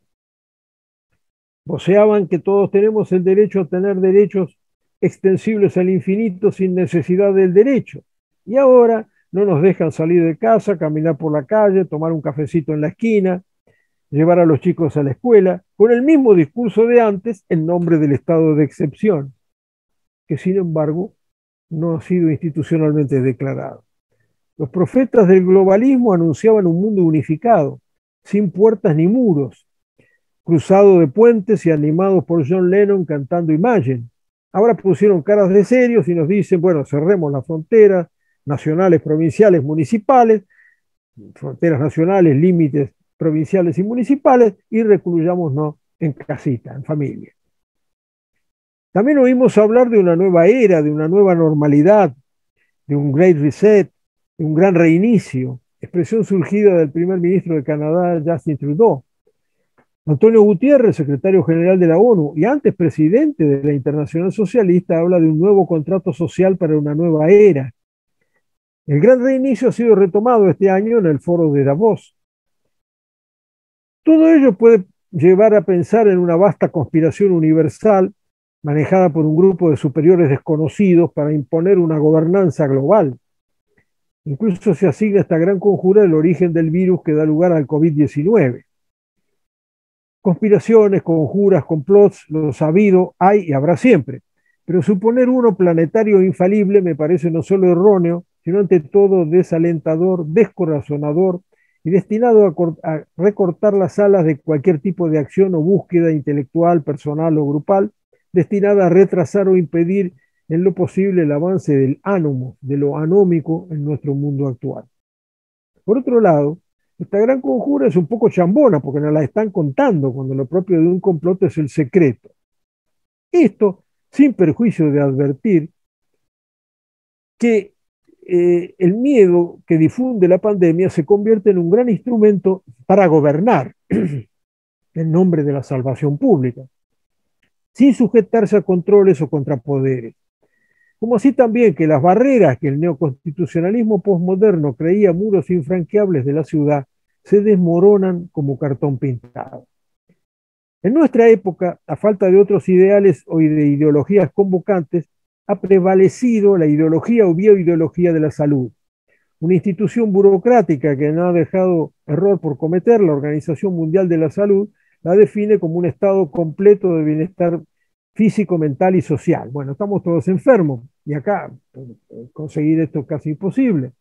Voceaban que todos tenemos el derecho a tener derechos extensibles al infinito sin necesidad del derecho, y ahora no nos dejan salir de casa, caminar por la calle, tomar un cafecito en la esquina, llevar a los chicos a la escuela, con el mismo discurso de antes en nombre del estado de excepción, que sin embargo no ha sido institucionalmente declarado. Los profetas del globalismo anunciaban un mundo unificado, sin puertas ni muros, cruzado de puentes y animados por John Lennon cantando Imagine. Ahora pusieron caras de serios y nos dicen, bueno, cerremos las fronteras nacionales, provinciales, municipales, fronteras nacionales, límites provinciales y municipales, y recluyámonos en casita, en familia. También oímos hablar de una nueva era, de una nueva normalidad, de un Great Reset, de un gran reinicio, expresión surgida del primer ministro de Canadá, Justin Trudeau. Antonio Gutiérrez, secretario general de la ONU y antes presidente de la Internacional Socialista, habla de un nuevo contrato social para una nueva era. El gran reinicio ha sido retomado este año en el foro de Davos. Todo ello puede llevar a pensar en una vasta conspiración universal manejada por un grupo de superiores desconocidos para imponer una gobernanza global. Incluso se asigna a esta gran conjura el origen del virus que da lugar al COVID-19. Conspiraciones, conjuras, complots, los ha habido, hay y habrá siempre. Pero suponer uno planetario infalible me parece no solo erróneo, sino ante todo desalentador, descorazonador y destinado a recortar las alas de cualquier tipo de acción o búsqueda intelectual, personal o grupal, destinada a retrasar o impedir en lo posible el avance del ánomo, de lo anómico en nuestro mundo actual. Por otro lado, esta gran conjura es un poco chambona porque nos la están contando cuando lo propio de un complot es el secreto. Esto sin perjuicio de advertir que el miedo que difunde la pandemia se convierte en un gran instrumento para gobernar en nombre de la salvación pública, sin sujetarse a controles o contrapoderes. Como así también que las barreras que el neoconstitucionalismo posmoderno creía muros infranqueables de la ciudad se desmoronan como cartón pintado. En nuestra época, a falta de otros ideales o de ideologías convocantes, ha prevalecido la ideología o bioideología de la salud, una institución burocrática que no ha dejado error por cometer. La Organización Mundial de la Salud la define como un estado completo de bienestar físico, mental y social. Bueno, estamos todos enfermos y acá conseguir esto es casi imposible.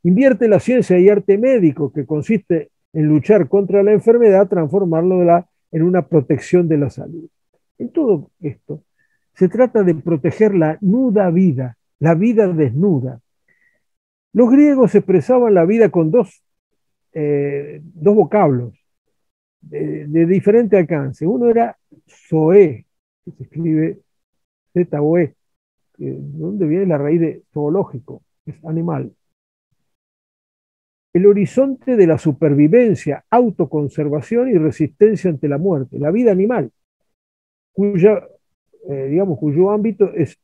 Invierte la ciencia y arte médico, que consiste en luchar contra la enfermedad, transformarlo en una protección de la salud. En todo esto, se trata de proteger la nuda vida, la vida desnuda. Los griegos expresaban la vida con dos vocablos de diferente alcance. Uno era zoe, que se escribe Z-O-E, donde viene la raíz de zoológico, es animal. El horizonte de la supervivencia, autoconservación y resistencia ante la muerte, la vida animal, cuyo ámbito es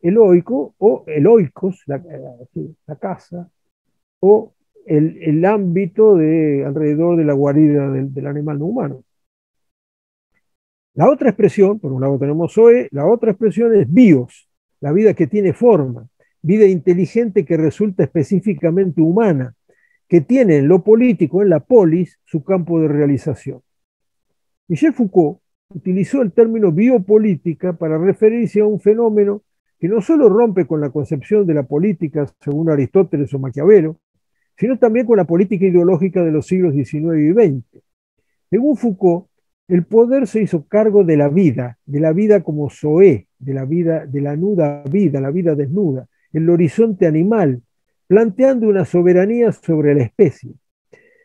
eloico o eloicos, la caza, o el ámbito alrededor de la guarida del animal no humano. La otra expresión, por un lado tenemos zoe, la otra expresión es bios, la vida que tiene forma, vida inteligente que resulta específicamente humana, que tiene en lo político, en la polis, su campo de realización. Michel Foucault utilizó el término biopolítica para referirse a un fenómeno que no solo rompe con la concepción de la política según Aristóteles o Maquiavelo, sino también con la política ideológica de los siglos XIX y XX. Según Foucault, el poder se hizo cargo de la vida como zoé, de la vida, de la nuda vida, la vida desnuda, el horizonte animal, planteando una soberanía sobre la especie.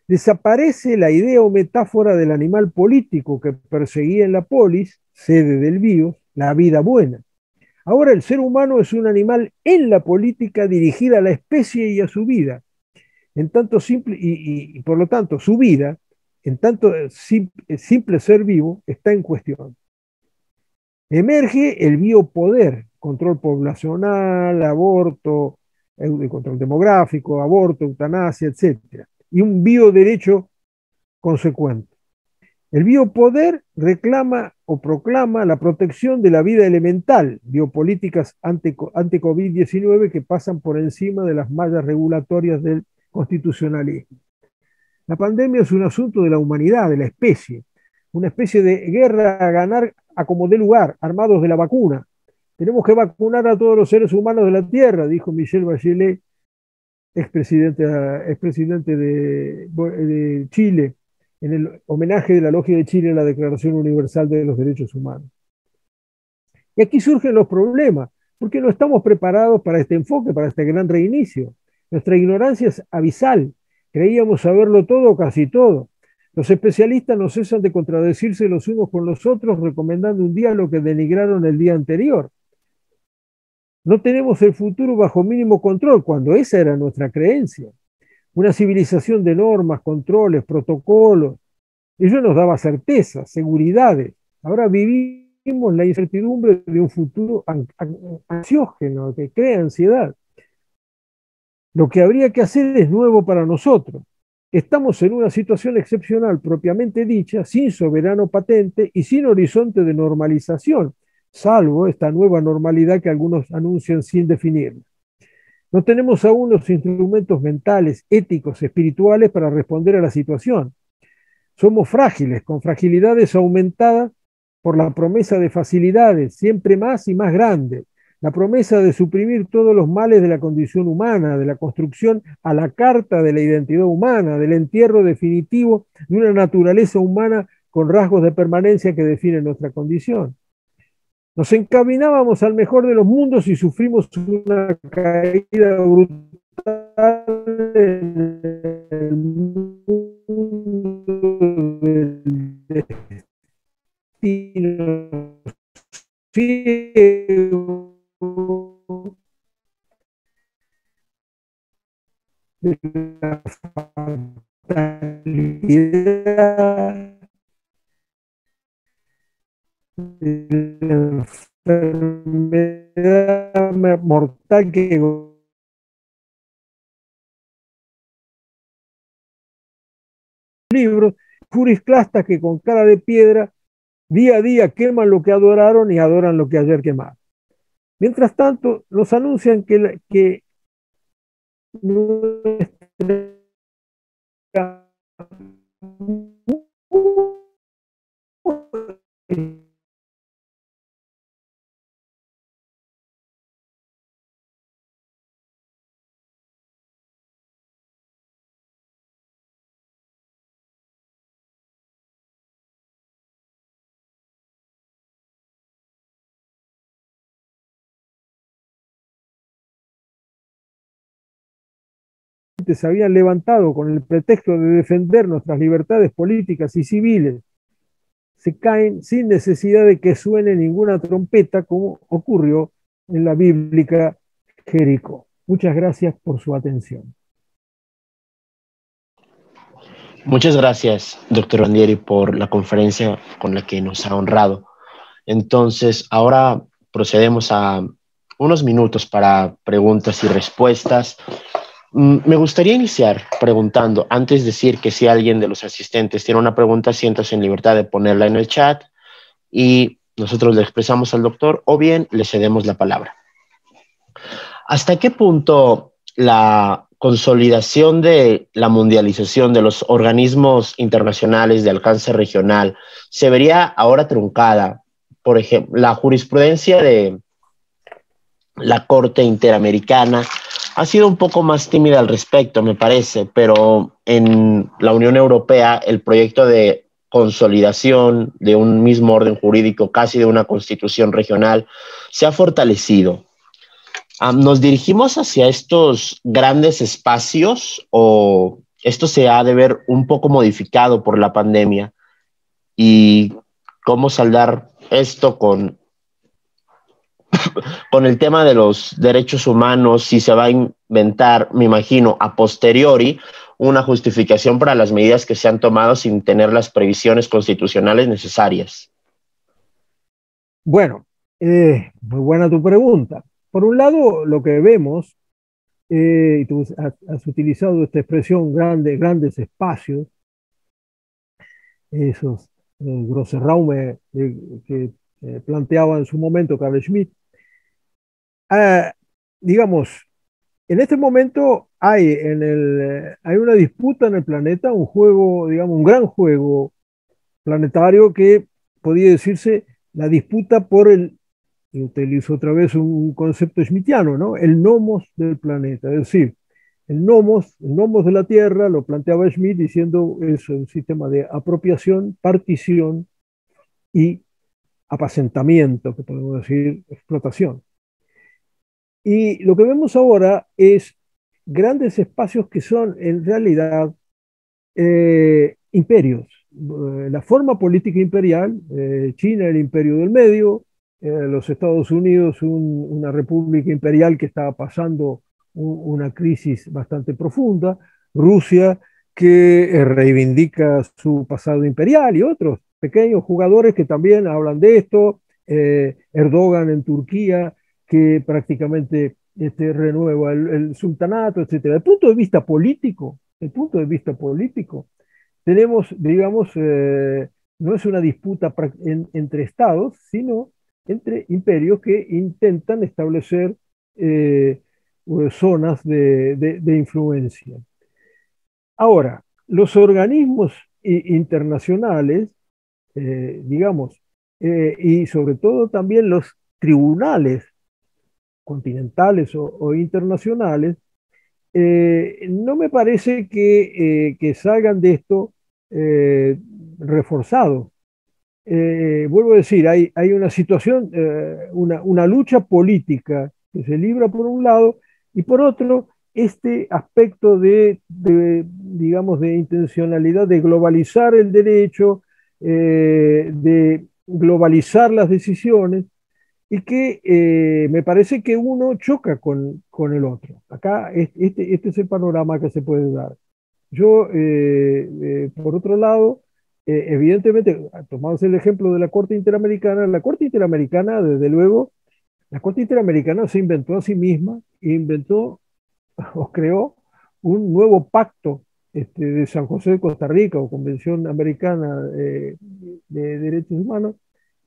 Desaparece la idea o metáfora del animal político que perseguía en la polis, sede del bios, la vida buena. Ahora el ser humano es un animal en la política dirigida a la especie y a su vida. En tanto simple, y por lo tanto su vida, en tanto simple ser vivo, está en cuestión. Emerge el biopoder, control poblacional, aborto, control demográfico, aborto, eutanasia, etc. Y un bioderecho consecuente. El biopoder reclama o proclama la protección de la vida elemental, biopolíticas ante COVID-19 que pasan por encima de las mallas regulatorias del constitucionalismo. La pandemia es un asunto de la humanidad, de la especie, una especie de guerra a ganar a como dé lugar, armados de la vacuna. Tenemos que vacunar a todos los seres humanos de la Tierra, dijo Michelle Bachelet, expresidente de Chile, en el homenaje de la Logia de Chile a la Declaración Universal de los Derechos Humanos. Y aquí surgen los problemas, porque no estamos preparados para este enfoque, para este gran reinicio. Nuestra ignorancia es abisal. Creíamos saberlo todo, casi todo. Los especialistas no cesan de contradecirse los unos con los otros, recomendando un día lo que denigraron el día anterior. No tenemos el futuro bajo mínimo control, cuando esa era nuestra creencia. Una civilización de normas, controles, protocolos. Ello nos daba certeza, seguridades. Ahora vivimos la incertidumbre de un futuro ansiógeno que crea ansiedad. Lo que habría que hacer es nuevo para nosotros. Estamos en una situación excepcional propiamente dicha, sin soberano patente y sin horizonte de normalización, salvo esta nueva normalidad que algunos anuncian sin definirla. No tenemos aún los instrumentos mentales, éticos, espirituales para responder a la situación. Somos frágiles, con fragilidades aumentadas por la promesa de facilidades siempre más y más grandes, la promesa de suprimir todos los males de la condición humana, de la construcción a la carta de la identidad humana, del entierro definitivo de una naturaleza humana con rasgos de permanencia que definen nuestra condición. Nos encaminábamos al mejor de los mundos y sufrimos una caída brutal en el mundo del destino ciego, de la fatalidad, de la enfermedad mortal que libros, jurisclastas que con cara de piedra día a día queman lo que adoraron y adoran lo que ayer quemaron. Mientras tanto, nos anuncian que nuestra se habían levantado con el pretexto de defender nuestras libertades políticas y civiles, se caen sin necesidad de que suene ninguna trompeta, como ocurrió en la bíblica Jericó. Muchas gracias por su atención. Muchas gracias, doctor Bandieri, por la conferencia con la que nos ha honrado. Entonces, ahora procedemos a unos minutos para preguntas y respuestas. Me gustaría iniciar preguntando, antes de decir que si alguien de los asistentes tiene una pregunta, siéntase en libertad de ponerla en el chat y nosotros le expresamos al doctor o bien le cedemos la palabra. ¿Hasta qué punto la consolidación de la mundialización de los organismos internacionales de alcance regional se vería ahora truncada? Por ejemplo, la jurisprudencia de la Corte Interamericana ha sido un poco más tímida al respecto, me parece, pero en la Unión Europea el proyecto de consolidación de un mismo orden jurídico, casi de una constitución regional, se ha fortalecido. ¿Nos dirigimos hacia estos grandes espacios o esto se ha de ver un poco modificado por la pandemia? ¿Y cómo saldar esto con el tema de los derechos humanos? Si se va a inventar, me imagino, a posteriori, una justificación para las medidas que se han tomado sin tener las previsiones constitucionales necesarias. Bueno, muy buena tu pregunta. Por un lado, lo que vemos, y tú has utilizado esta expresión grandes espacios, esos große Räume que planteaba en su momento Carl Schmitt. Digamos, en este momento hay una disputa en el planeta, un juego, digamos, un gran juego planetario que podría decirse la disputa por y utilizo otra vez un concepto schmittiano, ¿no? El nomos del planeta, es decir, el nomos de la Tierra, lo planteaba Schmitt diciendo es un sistema de apropiación, partición y apacentamiento, que podemos decir explotación. Y lo que vemos ahora es grandes espacios que son en realidad imperios. La forma política imperial, China el imperio del medio, los Estados Unidos una república imperial que estaba pasando una crisis bastante profunda, Rusia que reivindica su pasado imperial y otros pequeños jugadores que también hablan de esto, Erdogan en Turquía que prácticamente renueva el sultanato, etcétera. El punto de vista político, tenemos, digamos, no es una disputa entre estados, sino entre imperios que intentan establecer eh, zonas de influencia. Ahora, los organismos internacionales, digamos, y sobre todo también los tribunales continentales o internacionales, no me parece que salgan de esto eh, reforzados. Vuelvo a decir, hay una situación, una lucha política que se libra por un lado y por otro, este aspecto digamos, de intencionalidad de globalizar el derecho, de globalizar las decisiones y que me parece que uno choca con el otro. Acá este es el panorama que se puede dar. Yo, por otro lado, evidentemente, tomamos el ejemplo de la Corte Interamericana, desde luego, la Corte Interamericana se inventó a sí misma, inventó o creó un nuevo pacto de San José de Costa Rica o Convención Americana de Derechos Humanos,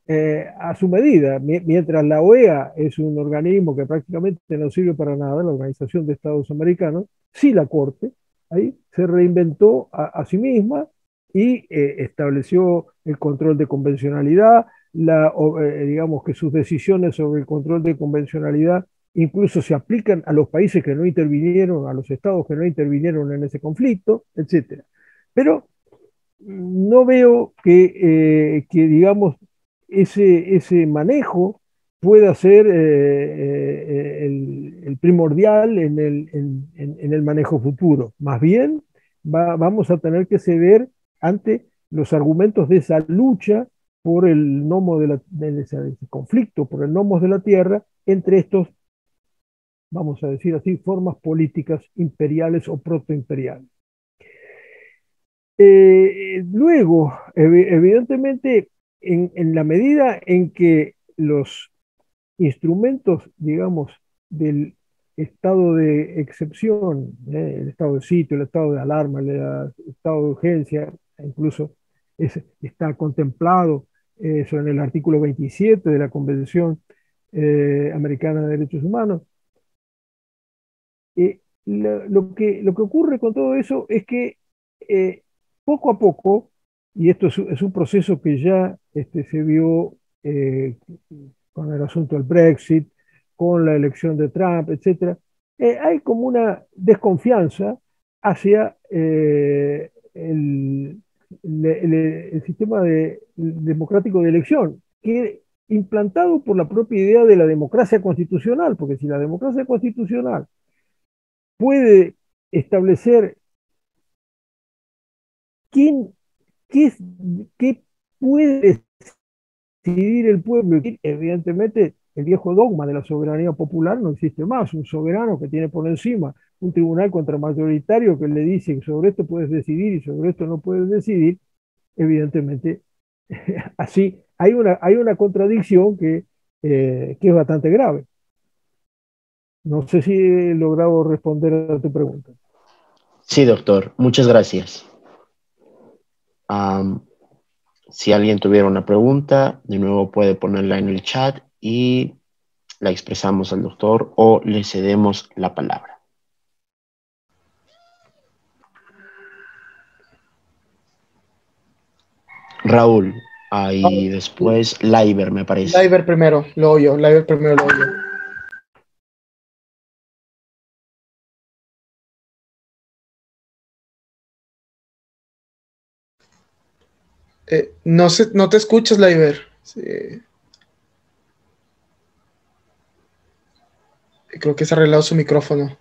a su medida, mientras la OEA es un organismo que prácticamente no sirve para nada, la Organización de Estados Americanos, sí la Corte, ahí se reinventó a sí misma y estableció el control de convencionalidad, digamos que sus decisiones sobre el control de convencionalidad incluso se aplican a los países que no intervinieron, a los estados que no intervinieron en ese conflicto, etcétera. Pero no veo que digamos, ese manejo pueda ser el primordial en el manejo futuro. Más bien, vamos a tener que ceder ante los argumentos de esa lucha por el gnomo de ese conflicto, por el gnomos de la tierra, entre estos, vamos a decir así, formas políticas imperiales o protoimperiales. Luego, evidentemente, en la medida en que los instrumentos, digamos, del estado de excepción, el estado de sitio, el estado de alarma, el estado de urgencia, incluso está contemplado eso en el artículo 27 de la Convención Americana de Derechos Humanos. Lo que ocurre con todo eso es que eh, poco a poco, y esto es un proceso que ya se vio eh, con el asunto del Brexit, con la elección de Trump, etcétera, hay como una desconfianza hacia el sistema democrático de elección, que implantado por la propia idea de la democracia constitucional, porque si la democracia constitucional puede establecer quién, qué, qué puede decidir el pueblo. Evidentemente, el viejo dogma de la soberanía popular no existe más. Un soberano que tiene por encima un tribunal contramayoritario que le dice que sobre esto puedes decidir y sobre esto no puedes decidir, evidentemente, así hay una contradicción que es bastante grave. No sé si he logrado responder a tu pregunta. Sí, doctor, muchas gracias. Um, si alguien tuviera una pregunta, de nuevo puede ponerla en el chat y la expresamos al doctor o le cedemos la palabra. Raúl, ahí después Laiber, me parece. Laiber primero, lo oyo. Laiber primero, lo oyo. No te escuchas, Laiber. Sí. Creo que se ha arreglado su micrófono.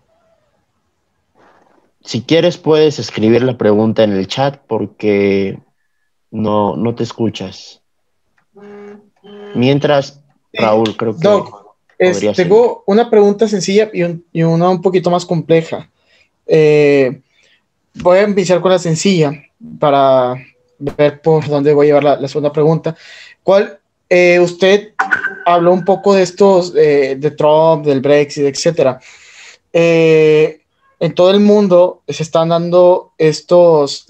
Si quieres puedes escribir la pregunta en el chat porque no te escuchas. Mientras, Sí, Raúl, creo que Doc, podría seguir. tengo una pregunta sencilla y una un poquito más compleja. Voy a empezar con la sencilla para ver por dónde voy a llevar la segunda pregunta. Usted habló un poco de estos, de Trump, del Brexit, etcétera. En todo el mundo se están dando estos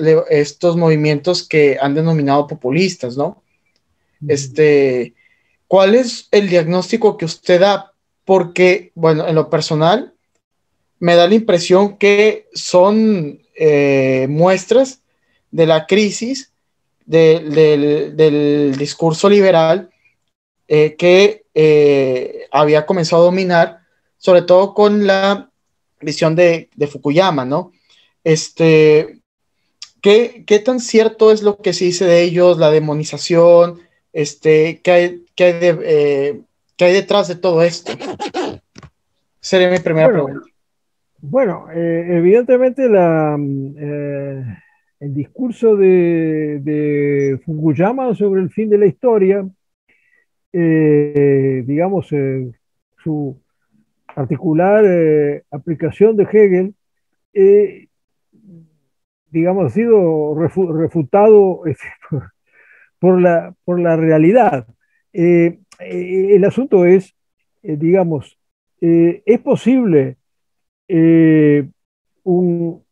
movimientos que han denominado populistas, ¿no? ¿Cuál es el diagnóstico que usted da? Porque, bueno, en lo personal, me da la impresión que son muestras de la crisis del discurso liberal que había comenzado a dominar, sobre todo con la visión de Fukuyama, ¿no? ¿Qué tan cierto es lo que se dice de ellos, la demonización, qué hay detrás de todo esto? Sería mi primera pregunta. Bueno, evidentemente el discurso de Fukuyama sobre el fin de la historia, digamos, su particular aplicación de Hegel, eh, digamos, ha sido refutado por la realidad. El asunto es, digamos, es posible eh, un,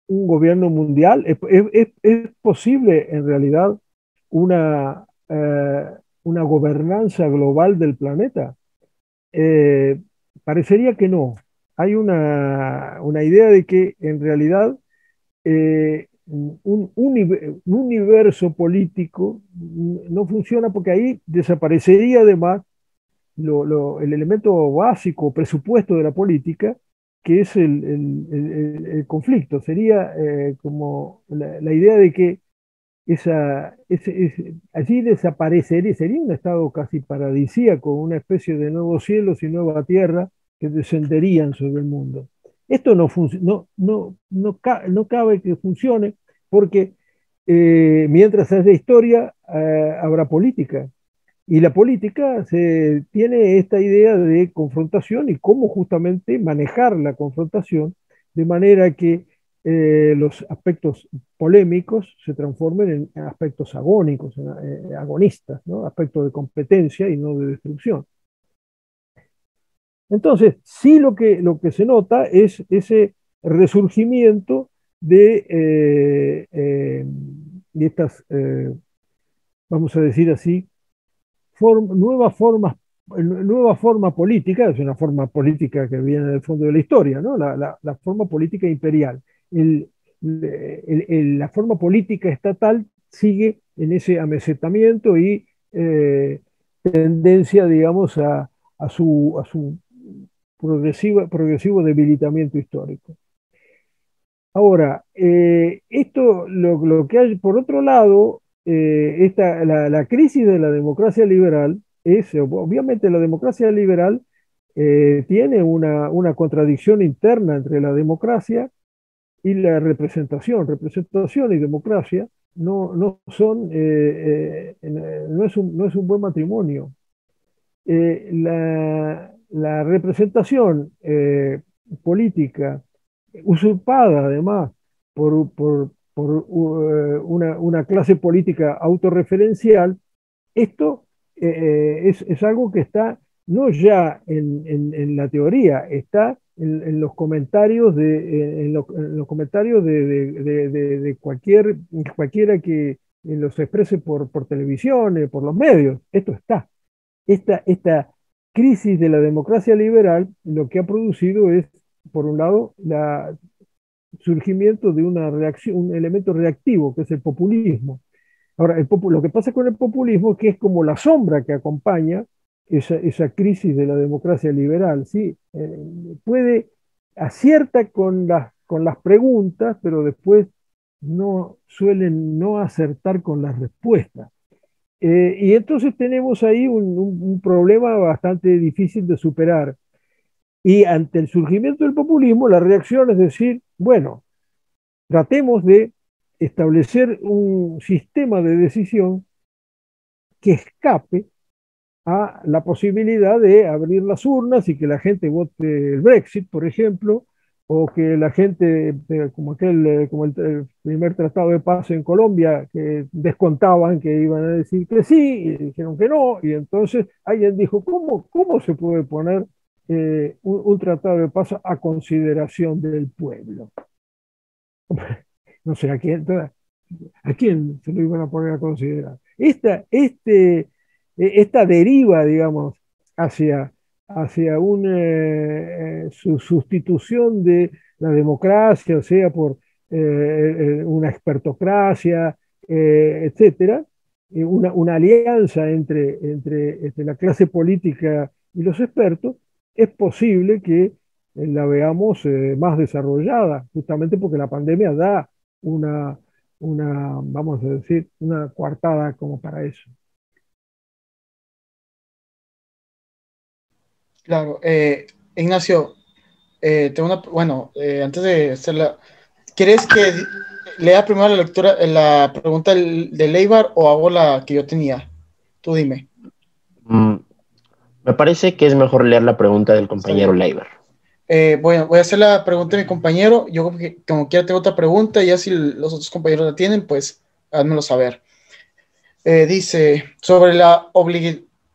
un gobierno mundial, es posible en realidad una, una gobernanza global del planeta. Eh, Parecería que no. Hay una idea de que en realidad un universo político no funciona porque ahí desaparecería además el elemento básico, presupuesto de la política, que es el conflicto. Sería como la idea de que allí desaparecería, sería un estado casi paradisíaco, una especie de nuevos cielos y nueva tierra que descenderían sobre el mundo. Esto no cabe que funcione porque mientras haya historia, habrá política. Y la política tiene esta idea de confrontación y cómo justamente manejar la confrontación de manera que los aspectos polémicos se transformen en aspectos agónicos, agonistas, ¿no? Aspectos de competencia y no de destrucción. Entonces, sí lo que se nota es ese resurgimiento de estas, vamos a decir así, nuevas formas, nueva forma política, es una forma política que viene del fondo de la historia, ¿no? La forma política imperial. La forma política estatal sigue en ese amesetamiento y tendencia, digamos, a su progresivo debilitamiento histórico. Ahora, lo que hay, por otro lado, la crisis de la democracia liberal es, obviamente la democracia liberal tiene una contradicción interna entre la democracia y la representación. Representación y democracia no son, no es un buen matrimonio. La representación política usurpada además por una clase política autorreferencial, esto es algo que está no ya en la teoría, está en los comentarios en los comentarios de cualquiera que los exprese por televisión, por los medios. Esto está. Esta crisis de la democracia liberal lo que ha producido es, por un lado, el surgimiento de una reacción, un elemento reactivo, que es el populismo. Ahora, lo que pasa con el populismo es que es como la sombra que acompaña esa crisis de la democracia liberal, ¿sí? Acierta con las preguntas, pero después suelen no acertar con las respuestas. Y entonces tenemos ahí un problema bastante difícil de superar. Y ante el surgimiento del populismo, la reacción es decir, bueno, tratemos de establecer un sistema de decisión que escape a la posibilidad de abrir las urnas y que la gente vote el Brexit, por ejemplo, o que la gente, como el primer tratado de paz en Colombia, que descontaban que iban a decir que sí, y dijeron que no, y entonces alguien dijo, ¿cómo se puede poner un tratado de paz a consideración del pueblo? No sé, ¿a quién se lo iban a poner a considerar? Esta deriva, digamos, hacia, hacia una sustitución de la democracia, o sea, por una expertocracia, etcétera, una alianza entre la clase política y los expertos, es posible que la veamos más desarrollada, justamente porque la pandemia da una, vamos a decir, una coartada como para eso. Claro, Ignacio, antes de hacerla, ¿quieres que lea primero la lectura, la pregunta de Leibar o hago la que yo tenía? Tú dime. Me parece que es mejor leer la pregunta del Está compañero bien. Leiber. Bueno, voy a hacer la pregunta de mi compañero. Yo como quiera tengo otra pregunta, y ya si los otros compañeros la tienen, pues házmelo saber. Dice, sobre la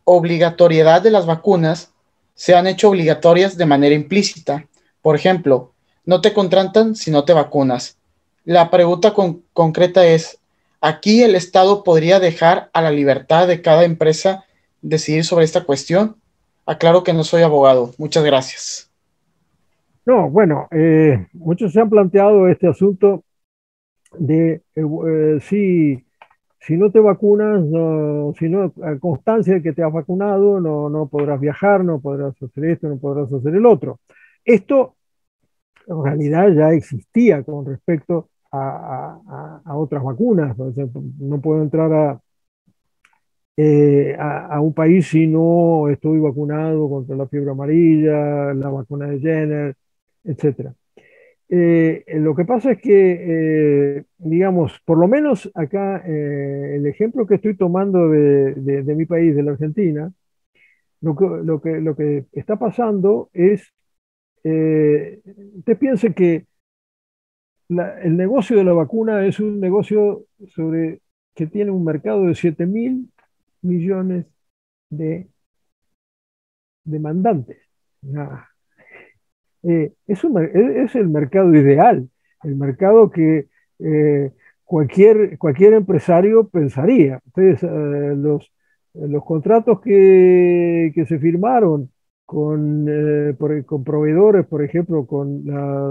obligatoriedad de las vacunas, se han hecho obligatorias de manera implícita. Por ejemplo, no te contratan si no te vacunas. La pregunta concreta es, ¿aquí el Estado podría dejar a la libertad de cada empresa decidir sobre esta cuestión? Aclaro que no soy abogado. Muchas gracias. No, bueno, muchos se han planteado este asunto de si no te vacunas, si no constancia de que te has vacunado, no podrás viajar, no podrás hacer esto, no podrás hacer el otro. Esto en realidad ya existía con respecto a otras vacunas. O sea, no puedo entrar a un país si no estoy vacunado contra la fiebre amarilla, la vacuna de Jenner, etcétera. Lo que pasa es que, digamos, por lo menos acá, el ejemplo que estoy tomando de mi país, de la Argentina, lo que está pasando es, usted piense que el negocio de la vacuna es un negocio que tiene un mercado de 7.000 millones de demandantes. Ah, es el mercado ideal, el mercado que eh, cualquier empresario pensaría. Ustedes, los contratos que se firmaron con proveedores, por ejemplo,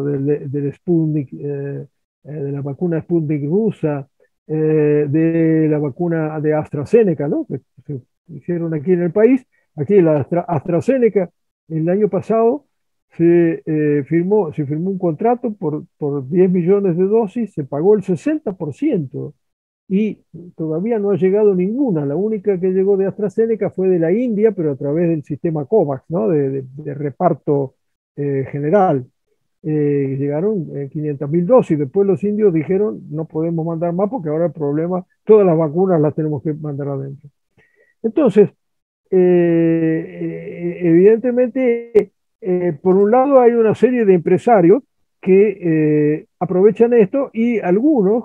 del Sputnik, de la vacuna Sputnik rusa, de la vacuna de AstraZeneca, ¿no? Que se hicieron aquí en el país. Aquí la AstraZeneca el año pasado se firmó un contrato por 10 millones de dosis, se pagó el 60% y todavía no ha llegado ninguna. La única que llegó de AstraZeneca fue de la India, pero a través del sistema COVAX, ¿no? De reparto general. Llegaron 500.000 dosis. Después los indios dijeron, no podemos mandar más porque ahora el problema, todas las vacunas las tenemos que mandar adentro. Entonces, evidentemente, por un lado hay una serie de empresarios que aprovechan esto y algunos,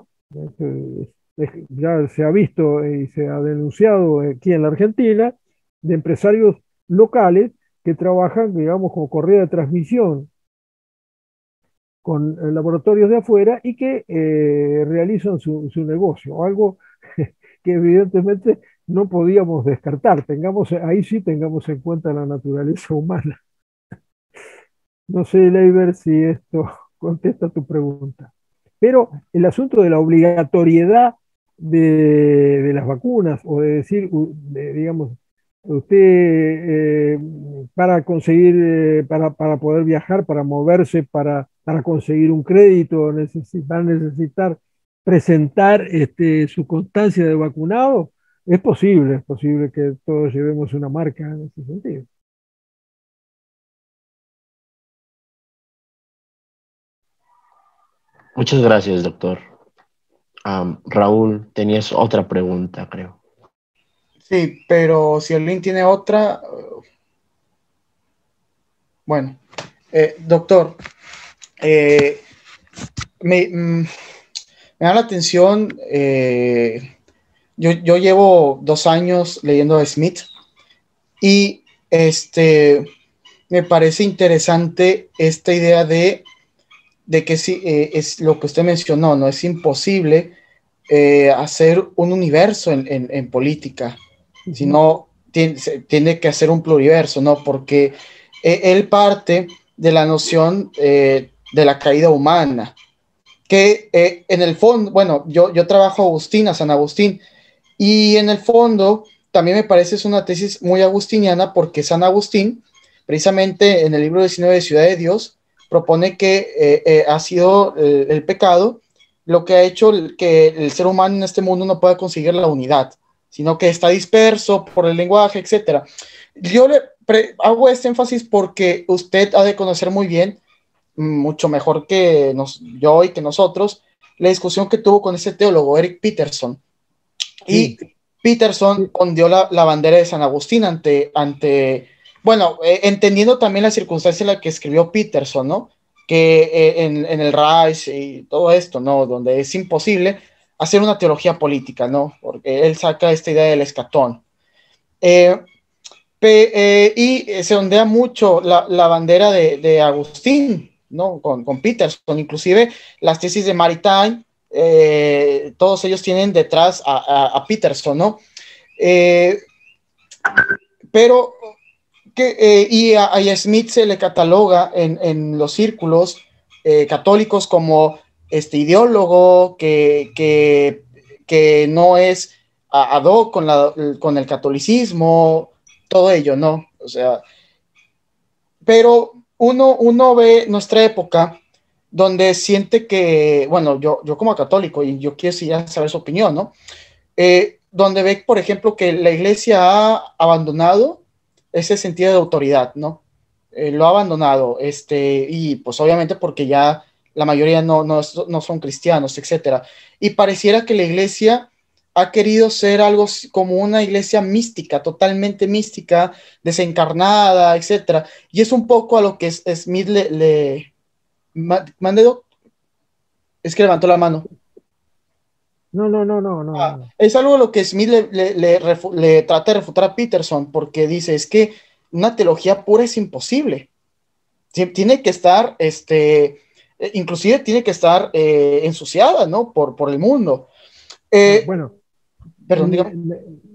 ya se ha visto y se ha denunciado aquí en la Argentina, de empresarios locales que trabajan, digamos, como correa de transmisión con laboratorios de afuera y que realizan su negocio, algo que evidentemente no podíamos descartar. Ahí sí tengamos en cuenta la naturaleza humana. No sé, Leiber, si esto contesta tu pregunta. Pero el asunto de la obligatoriedad de las vacunas, o de decir, digamos, usted para conseguir, para poder viajar, para moverse, para conseguir un crédito, va a necesitar presentar su constancia de vacunado, es posible que todos llevemos una marca en ese sentido. Muchas gracias, doctor. Raúl, tenías otra pregunta, creo. Sí, pero si alguien tiene otra, bueno, doctor, eh, me, mm, me da la atención, yo llevo 2 años leyendo a Smith y me parece interesante esta idea de que sí, es lo que usted mencionó, ¿no? Es imposible hacer un universo en política, sino tiene que hacer un pluriverso, ¿no? Porque él parte de la noción de la caída humana, que en el fondo, bueno, yo trabajo a San Agustín, y en el fondo también me parece es una tesis muy agustiniana porque San Agustín, precisamente en el libro 19 de Ciudad de Dios, propone que ha sido el pecado lo que ha hecho que el ser humano en este mundo no pueda conseguir la unidad, sino que está disperso por el lenguaje, etc. Yo hago este énfasis porque usted ha de conocer muy bien, mucho mejor que yo y que nosotros, la discusión que tuvo con ese teólogo, Eric Peterson. Y Sí, Peterson sí, ondeó la bandera de San Agustín bueno, entendiendo también la circunstancia en la que escribió Peterson, ¿no? Que en el Reich y todo esto, ¿no? Donde es imposible hacer una teología política, ¿no? Porque él saca esta idea del escatón. Eh, y se ondea mucho la bandera de Agustín, ¿no? Con Peterson, inclusive las tesis de Maritain, todos ellos tienen detrás a Peterson, ¿no? Eh, pero y a Smith se le cataloga en los círculos católicos como este ideólogo que no es ad hoc con el catolicismo, todo ello, ¿no? O sea, pero uno ve nuestra época donde siente que, bueno, yo como católico, y yo quiero ya saber su opinión, ¿no? Donde ve, por ejemplo, que la iglesia ha abandonado ese sentido de autoridad, ¿no? Lo ha abandonado, y pues obviamente porque ya la mayoría no son cristianos, etcétera. Y pareciera que la iglesia ha querido ser algo como una iglesia mística, totalmente mística, desencarnada, etcétera. Y es un poco a lo que Smith mande, es que levantó la mano. no, no, no, no, no, no. Es algo a lo que Smith le trata de refutar a Peterson, porque dice, es que una teología pura es imposible. Tiene que estar, inclusive tiene que estar ensuciada, ¿no? Por el mundo. No, Eh, bueno, Perdón, dígame.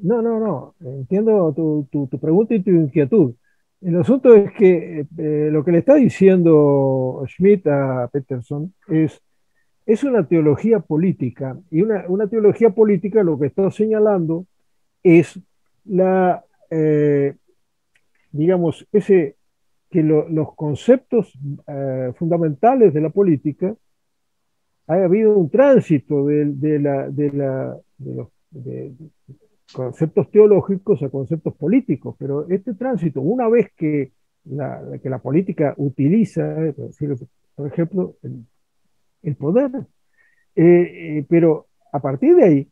no, no, no. Entiendo tu pregunta y tu inquietud. El asunto es que lo que le está diciendo Schmidt a Peterson es una teología política. Y una teología política lo que está señalando es la, digamos, que los conceptos fundamentales de la política ha habido un tránsito de conceptos teológicos a conceptos políticos, pero este tránsito, una vez que la política utiliza, por ejemplo, el poder, pero a partir de ahí,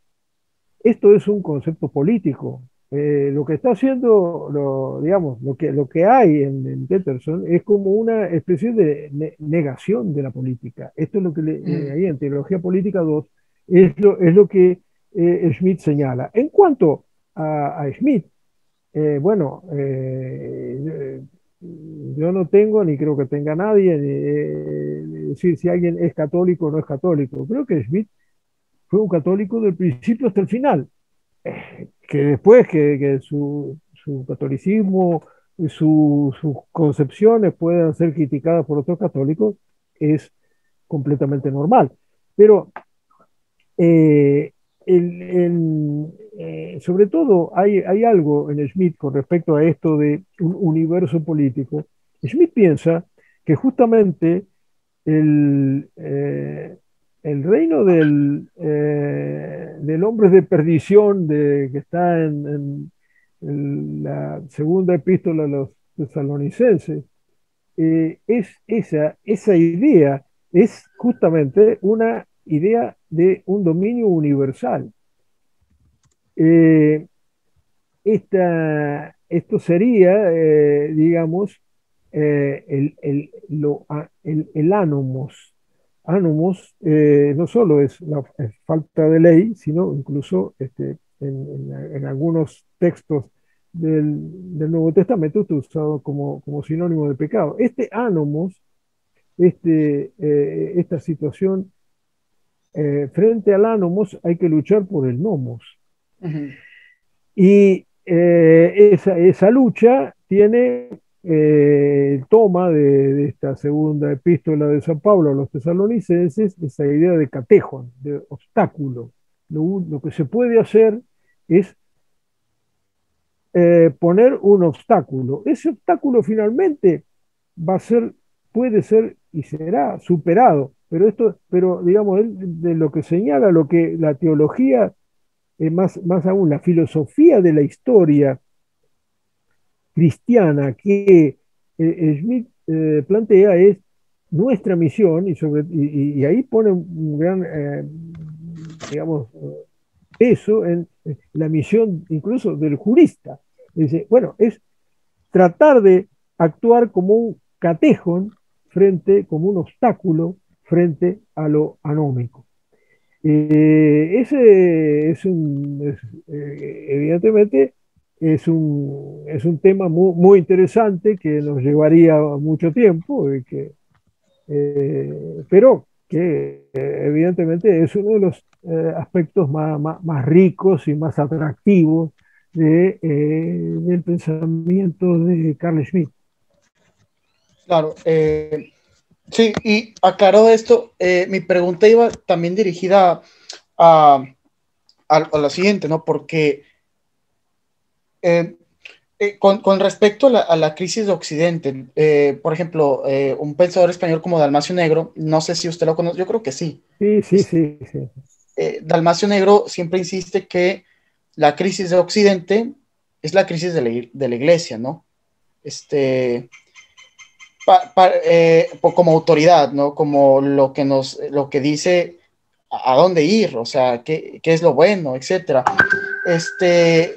esto es un concepto político. Lo que está haciendo, digamos, lo que hay en Peterson es como una especie de negación de la política. Esto es lo que Mm, ahí en Teología Política 2 es lo que Schmidt señala. En cuanto a Schmidt, bueno, yo no tengo, ni creo que tenga nadie, decir si alguien es católico o no es católico. Creo que Schmidt fue un católico del principio hasta el final, que después que su catolicismo, sus concepciones puedan ser criticadas por otros católicos, es completamente normal. Pero eh, sobre todo hay algo en Schmidt con respecto a esto de un universo político. Schmidt piensa que justamente el, eh, el reino del hombre de perdición que está en la segunda epístola a los tesalonicenses, es esa idea es justamente una idea de un dominio universal. Eh, esto sería, digamos, el ánomos. Ánomos no solo es la falta de ley, sino incluso en algunos textos del Nuevo Testamento está usado como sinónimo de pecado. Este ánomos, esta situación, frente al ánomos hay que luchar por el nomos. Ujú. Y esa lucha tiene, toma de esta segunda epístola de San Pablo a los tesalonicenses, esa idea de catejon, de obstáculo. Lo que se puede hacer es poner un obstáculo. Ese obstáculo finalmente va a ser, puede ser y será superado. Pero digamos, de lo que señala, lo que la teología, más aún la filosofía de la historia cristiana que Schmidt plantea es nuestra misión y ahí pone un gran, digamos, peso en la misión incluso del jurista. Dice, bueno, es tratar de actuar como un catejón como un obstáculo frente a lo anómico. Ese evidentemente es un tema muy interesante que nos llevaría mucho tiempo, pero que evidentemente es uno de los aspectos más ricos y más atractivos del pensamiento de Carl Schmitt. Claro, sí, y aclarado esto, mi pregunta iba también dirigida a, a lo siguiente, ¿no? Porque eh, con respecto a la crisis de Occidente, por ejemplo, un pensador español como Dalmacio Negro, no sé si usted lo conoce, yo creo que sí. Sí, sí, sí, sí. Dalmacio Negro siempre insiste que la crisis de Occidente es la crisis de la iglesia, ¿no? Este, como autoridad, ¿no? Como lo que dice a dónde ir, o sea, qué es lo bueno, etcétera. Este,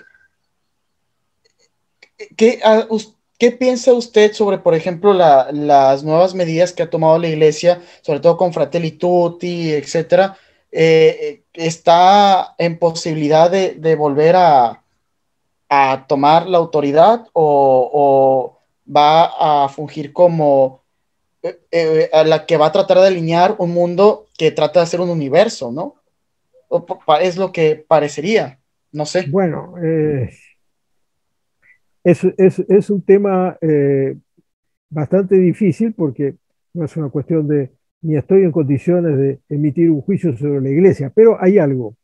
¿qué, ¿qué piensa usted sobre, por ejemplo, las nuevas medidas que ha tomado la iglesia, sobre todo con Fratelli Tutti, etcétera? ¿Está en posibilidad de volver a tomar la autoridad o va a fungir como a la que va a tratar de alinear un mundo que trata de hacer un universo, ¿no? Es lo que parecería, no sé. Bueno, es un tema bastante difícil porque no es una cuestión de ni estoy en condiciones de emitir un juicio sobre la iglesia, pero hay algo.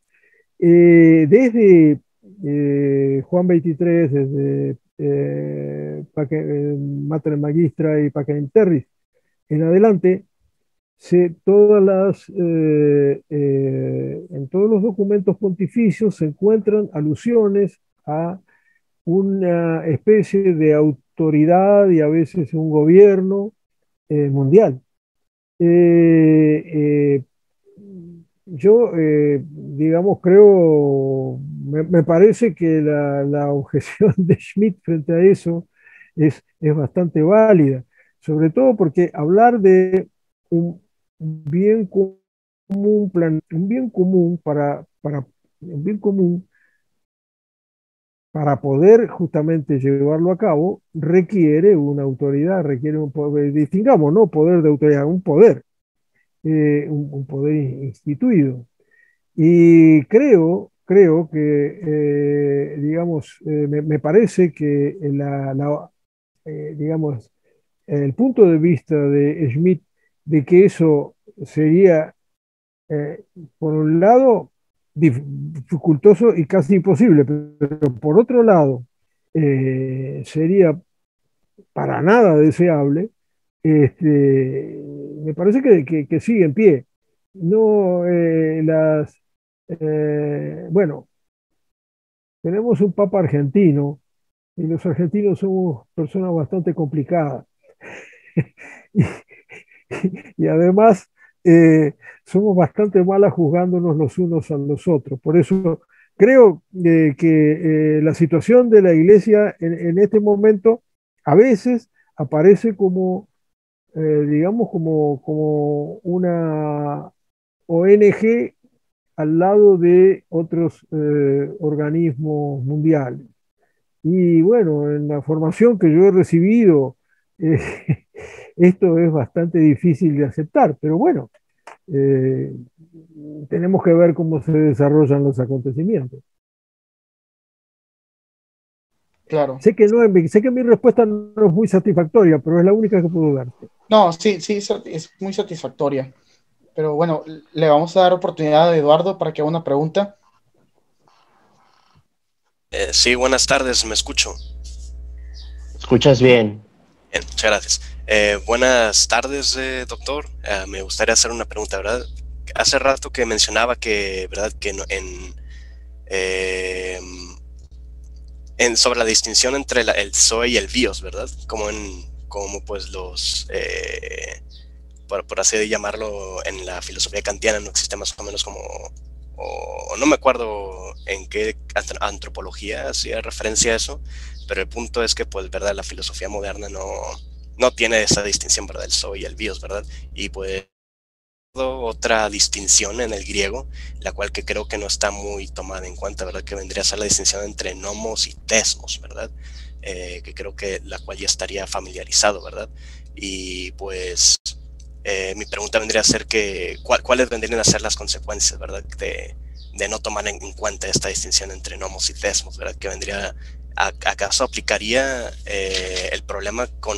Desde Juan 23, desde Mater Magistra y Pacem Terris en adelante, en todos los documentos pontificios se encuentran alusiones a una especie de autoridad y a veces un gobierno mundial. Eh, eh, digamos, me parece que la objeción de Schmitt frente a eso es bastante válida, sobre todo porque hablar de un bien común, un bien común un bien común para poder justamente llevarlo a cabo requiere una autoridad, requiere un poder, distingamos, no poder de autoridad, un poder, un poder instituido. Y creo que, digamos, me parece que digamos, el punto de vista de Schmitt de que eso sería, eh, por un lado, dificultoso y casi imposible, pero por otro lado, sería para nada deseable, me parece que sigue en pie. No, bueno, tenemos un papa argentino y los argentinos somos personas bastante complicadas. Y, y además somos bastante malas juzgándonos los unos a los otros. Por eso creo que la situación de la iglesia en este momento a veces aparece como, digamos, como una ONG al lado de otros organismos mundiales. Y bueno, en la formación que yo he recibido, eh, esto es bastante difícil de aceptar, pero bueno, eh, tenemos que ver cómo se desarrollan los acontecimientos. Claro. Sé que mi respuesta no es muy satisfactoria, pero es la única que puedo darte. No, sí, sí, es muy satisfactoria. Pero bueno, le vamos a dar oportunidad a Eduardo para que haga una pregunta. Sí, buenas tardes, me escucho. ¿Escuchas bien? Bien, muchas gracias. Buenas tardes, doctor. Me gustaría hacer una pregunta, ¿verdad? Hace rato que mencionaba que, ¿verdad? Que eh, sobre la distinción entre el Zoe y el BIOS, ¿verdad? Como pues por así llamarlo, en la filosofía kantiana no existe más o menos como, o no me acuerdo en qué antropología hacía referencia a eso, pero el punto es que, pues, ¿verdad? La filosofía moderna no tiene esa distinción, ¿verdad? El Zoe y el BIOS, ¿verdad? Y pues otra distinción en el griego, la cual que creo que no está muy tomada en cuenta, ¿verdad? Que vendría a ser la distinción entre nomos y tesmos, ¿verdad? Que creo que la cual ya estaría familiarizado, ¿verdad? Y pues mi pregunta vendría a ser ¿cuáles vendrían a ser las consecuencias, ¿verdad? De no tomar en cuenta esta distinción entre nomos y tesmos, ¿verdad? Que vendría, ¿acaso aplicaría el problema con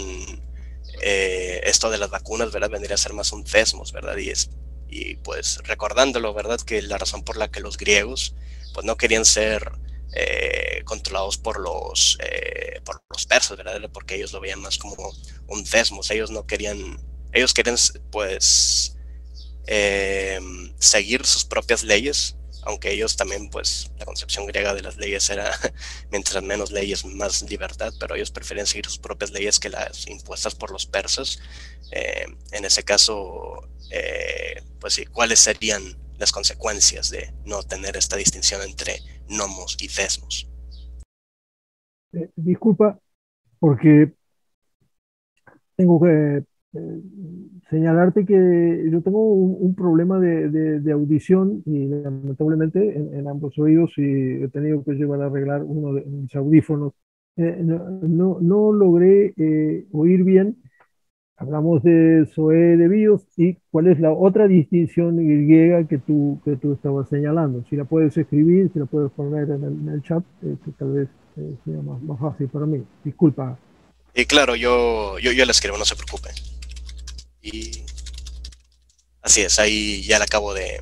esto de las vacunas, ¿verdad? Vendría a ser más un tesmos, ¿verdad? Y pues recordándolo, ¿verdad? Que la razón por la que los griegos pues no querían ser controlados por los persas, ¿verdad? Porque ellos lo veían más como un tesmos, ellos querían pues seguir sus propias leyes, aunque ellos también, pues, la concepción griega de las leyes era mientras menos leyes, más libertad, pero ellos preferían seguir sus propias leyes que las impuestas por los persas. En ese caso, pues sí, ¿cuáles serían las consecuencias de no tener esta distinción entre nomos y tesmos? Disculpa, porque tengo que señalarte que yo tengo un problema de audición y lamentablemente en ambos oídos y he tenido que llevar a arreglar uno de mis audífonos. No logré oír bien. Hablamos de Zoé de Bios y cuál es la otra distinción griega que tú estabas señalando. Si la puedes escribir, si la puedes poner en el chat, que tal vez sea más fácil para mí. Disculpa. Y claro, yo la escribo, no se preocupe. Y así es, ahí ya la acabo de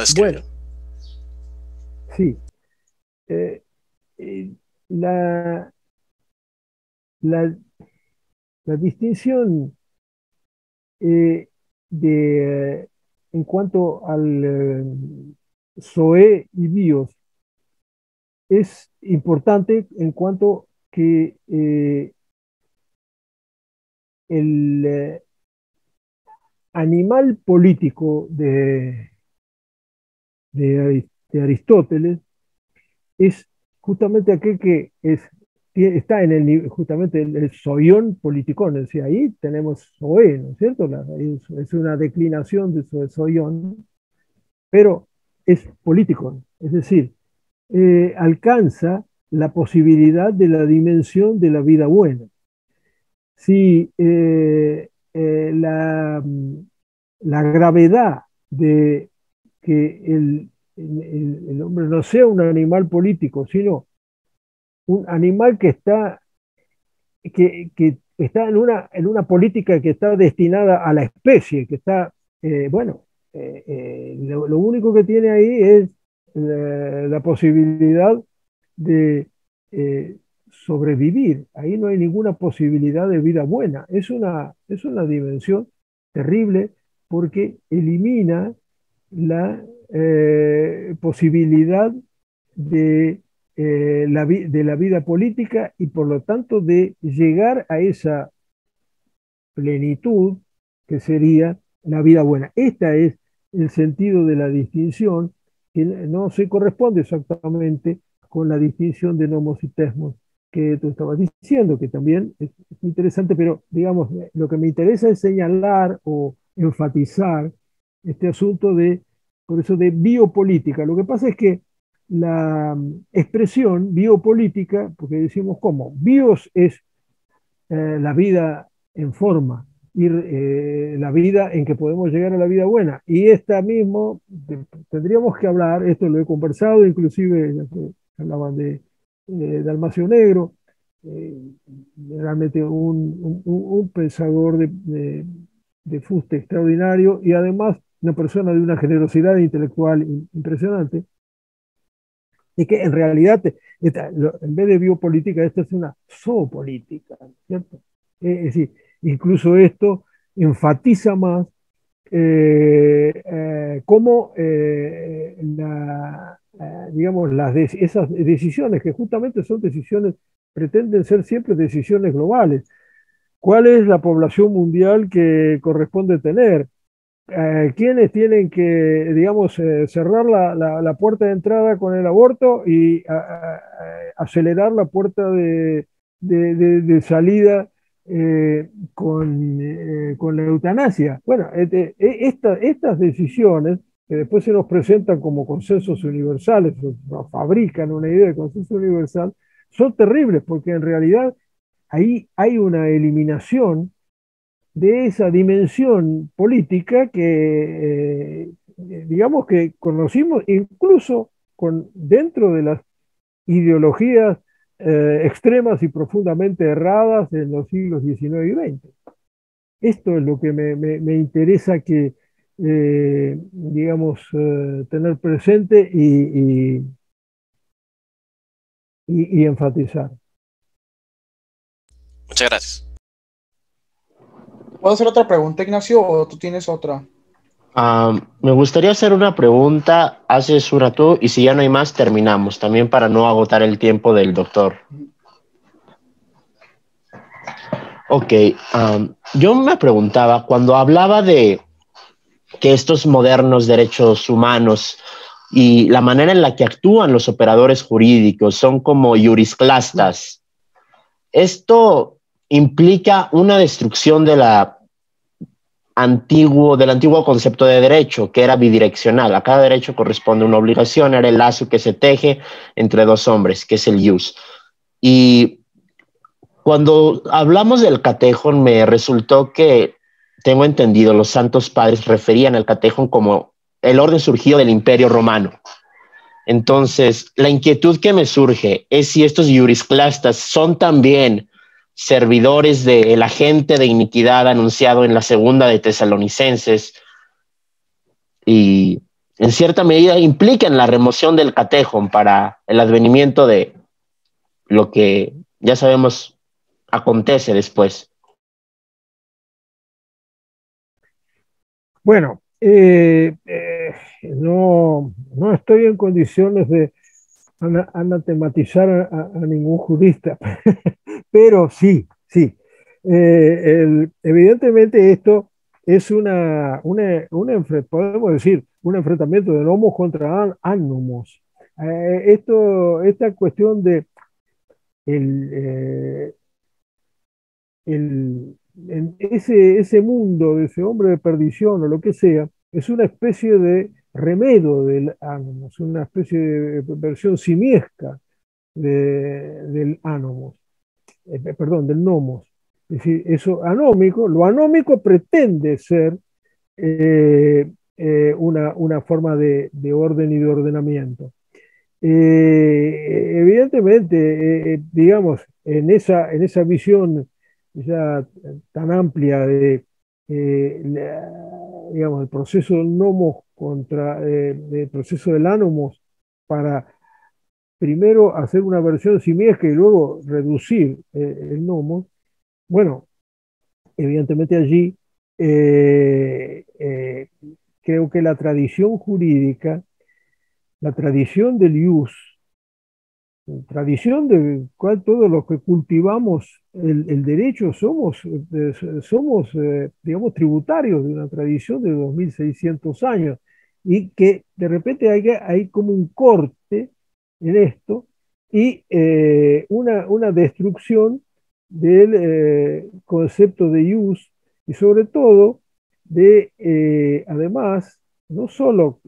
escribir. Bueno, sí. Eh, eh, la, la, la distinción eh, de, en cuanto al Zoé y Bios es importante en cuanto que el animal político de Aristóteles es justamente aquel que está en justamente el zoión politikón, es decir, ahí tenemos zoé, ¿no es cierto? Es una declinación de zoión, pero es político, es decir, alcanza la posibilidad de la dimensión de la vida buena. Si la gravedad de que el hombre no sea un animal político, sino un animal que está en una política que está destinada a la especie, que está, bueno, lo único que tiene ahí es la posibilidad de sobrevivir. Ahí no hay ninguna posibilidad de vida buena. Es una dimensión terrible porque elimina la posibilidad de, de la vida política y por lo tanto de llegar a esa plenitud que sería la vida buena. Este es el sentido de la distinción, que no se corresponde exactamente con la distinción de nomos y tesmos que tú estabas diciendo, que también es interesante, pero digamos, lo que me interesa es señalar o enfatizar este asunto de, por eso, de biopolítica. Lo que pasa es que la expresión biopolítica, porque decimos cómo, bios es la vida en forma, la vida en que podemos llegar a la vida buena. Y esta mismo, tendríamos que hablar, esto lo he conversado, inclusive hablaban de Dalmacio Negro, realmente un pensador de fuste extraordinario y además una persona de una generosidad intelectual impresionante, y que en realidad, en vez de biopolítica, esta es una zoopolítica, ¿cierto? Es decir, incluso esto enfatiza más cómo digamos, esas decisiones, que justamente son decisiones, pretenden ser siempre decisiones globales. ¿Cuál es la población mundial que corresponde tener? ¿Quiénes tienen que, digamos, cerrar la puerta de entrada con el aborto y acelerar la puerta de salida con la eutanasia? Bueno, estas decisiones, que después se nos presentan como consensos universales, o fabrican una idea de consenso universal, son terribles porque en realidad ahí hay una eliminación de esa dimensión política que, digamos, que conocimos incluso dentro de las ideologías extremas y profundamente erradas en los siglos XIX y XX. Esto es lo que me interesa que, digamos, tener presente y enfatizar. Muchas gracias. ¿Puedo hacer otra pregunta, Ignacio, o tú tienes otra? Me gustaría hacer una pregunta, haces una tú, y si ya no hay más, terminamos, también para no agotar el tiempo del doctor. Ok, yo me preguntaba, cuando hablaba de que estos modernos derechos humanos y la manera en la que actúan los operadores jurídicos son como jurisclastas, esto implica una destrucción del antiguo concepto de derecho, que era bidireccional. A cada derecho corresponde una obligación, era el lazo que se teje entre dos hombres, que es el ius. Y cuando hablamos del catejón, me resultó que, tengo entendido, los santos padres referían al catejón como el orden surgido del Imperio Romano. Entonces, la inquietud que me surge es si estos jurisclastas son también servidores del agente de iniquidad anunciado en la segunda de Tesalonicenses y en cierta medida implican la remoción del catejón para el advenimiento de lo que ya sabemos acontece después. Bueno, no estoy en condiciones de anatematizar a ningún jurista, pero sí, sí. Evidentemente esto es podemos decir, un enfrentamiento de nomos contra ánomos. Esta cuestión de el, en ese mundo, de ese hombre de perdición o lo que sea, es una especie de remedo del ánimos, una especie de versión simiesca del ánimos, perdón, del nomos. Es decir, eso anómico, lo anómico pretende ser una forma de orden y de ordenamiento. Evidentemente, digamos, en esa visión ya tan amplia digamos, el proceso del nomos contra el proceso del anomos, para primero hacer una versión simiesca y luego reducir el nomos, bueno, evidentemente allí creo que la tradición jurídica, la tradición del ius, tradición de cual todos los que cultivamos el derecho somos digamos, tributarios de una tradición de 2600 años y que de repente hay como un corte en esto y una destrucción del concepto de jus y sobre todo de, además, no solo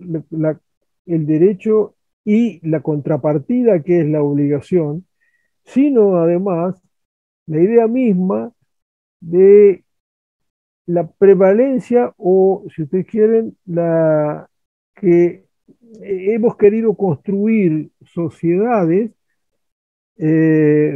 el derecho y la contrapartida que es la obligación, sino además la idea misma de la prevalencia o, si ustedes quieren, la que hemos querido construir sociedades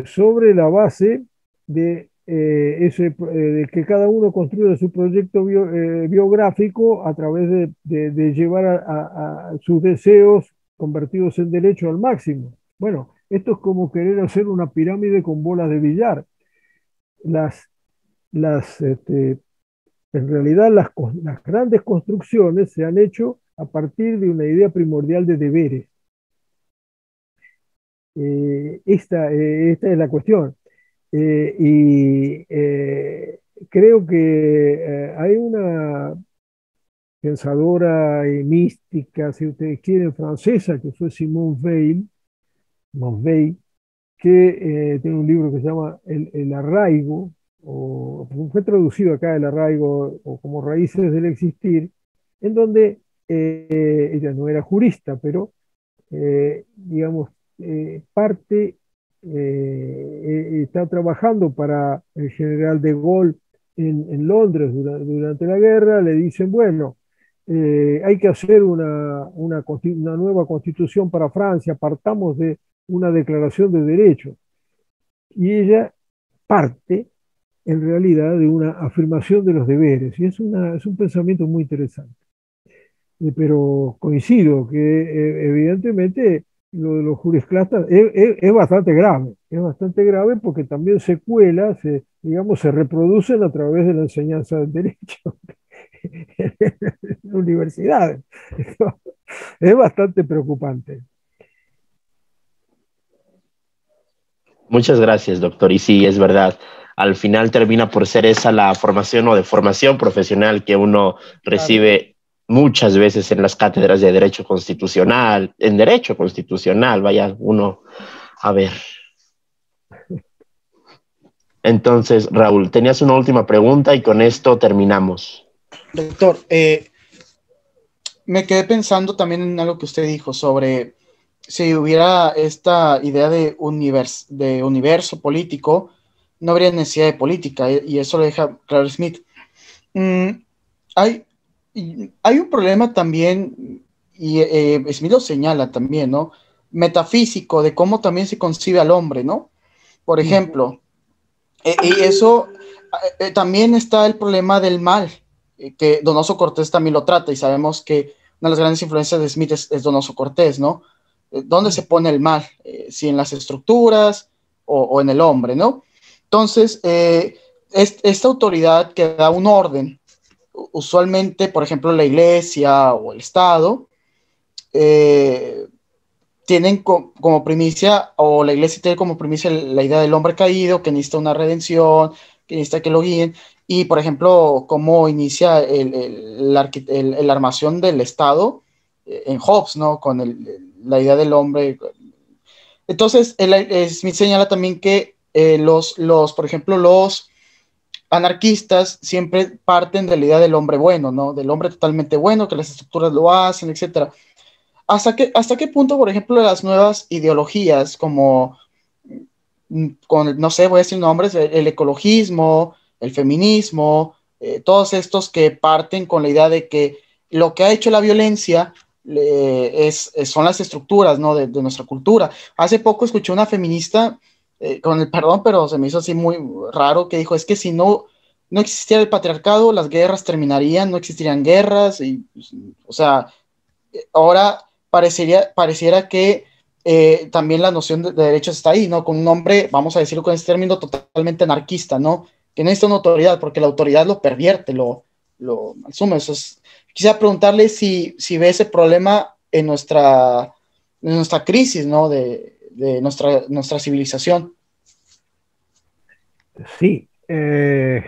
sobre la base de que cada uno construya su proyecto biográfico a través de llevar a sus deseos convertidos en derecho al máximo. Bueno, esto es como querer hacer una pirámide con bolas de billar. Las, las, este, en realidad las grandes construcciones se han hecho a partir de una idea primordial de deberes. Esta es la cuestión. Creo que hay una pensadora mística, si ustedes quieren, francesa, que fue Simone Weil, que tiene un libro que se llama El arraigo, o fue traducido acá El arraigo, o como raíces del existir, en donde ella no era jurista, pero digamos, parte, está trabajando para el general de Gaulle en Londres durante la guerra, le dicen, bueno, hay que hacer una nueva constitución para Francia, partamos de una declaración de derechos. Y ella parte, en realidad, de una afirmación de los deberes, y es un pensamiento muy interesante. Pero coincido que evidentemente lo de los jurisclastas es bastante grave porque también se cuela, digamos, se reproducen a través de la enseñanza del derecho en las universidades. Es bastante preocupante. Muchas gracias, doctor. Y sí, es verdad. Al final termina por ser esa la formación o de formación profesional que uno recibe muchas veces en las cátedras de Derecho Constitucional, en Derecho Constitucional, vaya uno a ver. Entonces, Raúl, tenías una última pregunta y con esto terminamos. Doctor, me quedé pensando también en algo que usted dijo sobre si hubiera esta idea de universo político, no habría necesidad de política, y eso lo deja claro Smith. Hay un problema también, y Smith lo señala también, ¿no? Metafísico, de cómo también se concibe al hombre, ¿no? Por ejemplo, y eso también está el problema del mal, que Donoso Cortés también lo trata, y sabemos que una de las grandes influencias de Smith es Donoso Cortés, ¿no? ¿Dónde se pone el mal? Si en las estructuras o en el hombre, ¿no? Entonces, esta autoridad que da un orden, usualmente, por ejemplo, la iglesia o el Estado, tienen como primicia, o la iglesia tiene como primicia la idea del hombre caído, que necesita una redención, que necesita que lo guíen, y, por ejemplo, cómo inicia la armación del Estado en Hobbes, ¿no? Con la idea del hombre. Entonces, Smith señala también que por ejemplo, los anarquistas siempre parten de la idea del hombre bueno, ¿no? Del hombre totalmente bueno, que las estructuras lo hacen, etc. ¿Hasta qué punto, por ejemplo, las nuevas ideologías como, no sé, voy a decir nombres, el ecologismo, el feminismo, todos estos que parten con la idea de que lo que ha hecho la violencia son las estructuras, ¿no? de nuestra cultura. Hace poco escuché una feminista, con el perdón, pero se me hizo así muy raro, que dijo, es que si no existiera el patriarcado, las guerras terminarían, no existirían guerras, y, o sea, ahora pareciera que también la noción de derechos está ahí, ¿no? Con un hombre, vamos a decirlo con este término, totalmente anarquista, ¿no? Que no necesita una autoridad, porque la autoridad lo pervierte, lo asume. Quisiera preguntarle si ve ese problema en nuestra crisis, ¿no? De de nuestra civilización. Sí. El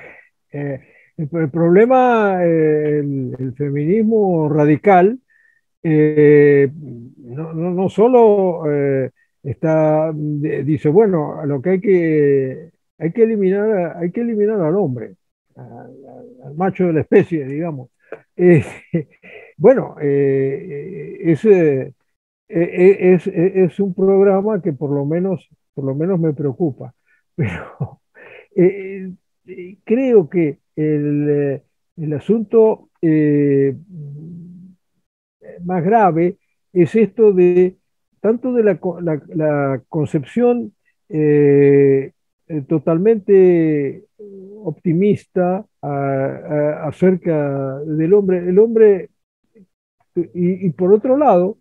problema, el feminismo radical, no solo dice, bueno, lo que hay que eliminar al hombre, al macho de la especie, digamos. Eh, bueno, es un programa que por lo menos me preocupa, pero creo que el asunto más grave es esto de tanto de la concepción eh, totalmente optimista acerca del hombre. El hombre, y por otro lado,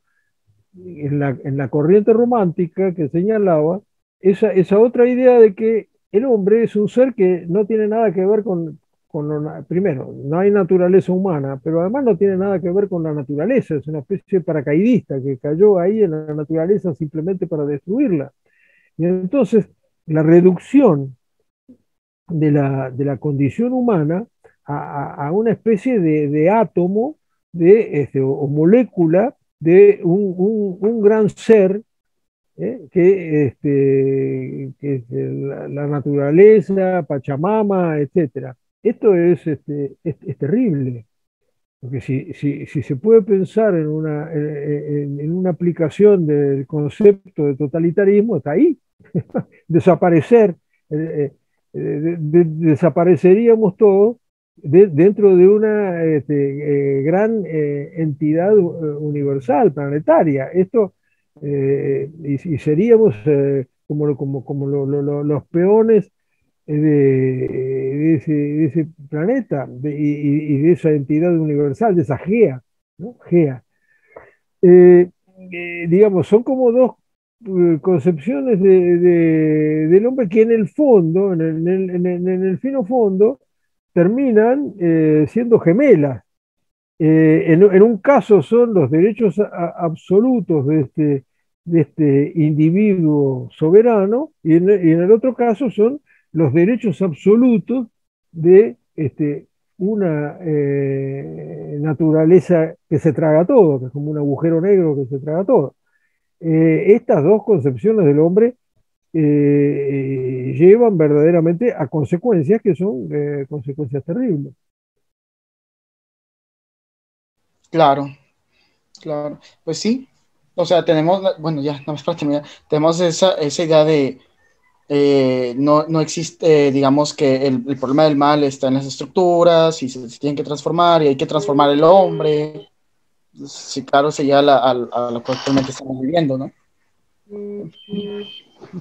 en la corriente romántica que señalaba, esa otra idea de que el hombre es un ser que no tiene nada que ver primero, no hay naturaleza humana, pero además no tiene nada que ver con la naturaleza, es una especie de paracaidista que cayó ahí en la naturaleza simplemente para destruirla. Y entonces la reducción de la condición humana a una especie de átomo o molécula de un gran ser, que es la naturaleza, Pachamama, etcétera. Esto es terrible, porque si se puede pensar en una aplicación del concepto de totalitarismo, está ahí. Desaparecer, desapareceríamos todos dentro de una gran entidad universal, planetaria. Y seríamos los peones de ese planeta y de esa entidad universal, de esa GEA, ¿no? GEA. Digamos, son como dos concepciones del hombre que en el fondo, en el fino fondo, terminan siendo gemelas. En un caso son los derechos absolutos de este individuo soberano, y en el otro caso son los derechos absolutos de una naturaleza que se traga todo, que es como un agujero negro que se traga todo. Estas dos concepciones del hombre llevan verdaderamente a consecuencias que son consecuencias terribles. Claro, claro. Pues sí. O sea, tenemos, bueno, ya, no más para terminar, tenemos esa idea de no existe, digamos que el problema del mal está en las estructuras y se tienen que transformar y hay que transformar el hombre. Sí, claro, sería a lo que actualmente estamos viviendo, ¿no?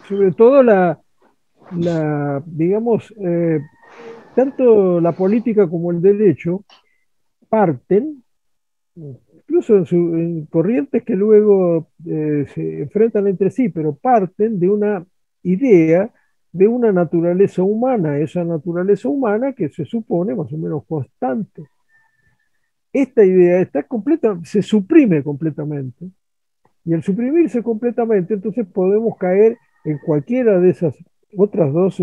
Sobre todo digamos, tanto la política como el derecho parten, incluso en corrientes que luego se enfrentan entre sí, pero parten de una idea de una naturaleza humana, esa naturaleza humana que se supone más o menos constante. Esta idea se suprime completamente, y al suprimirse completamente, entonces podemos caer en cualquiera de esas otras dos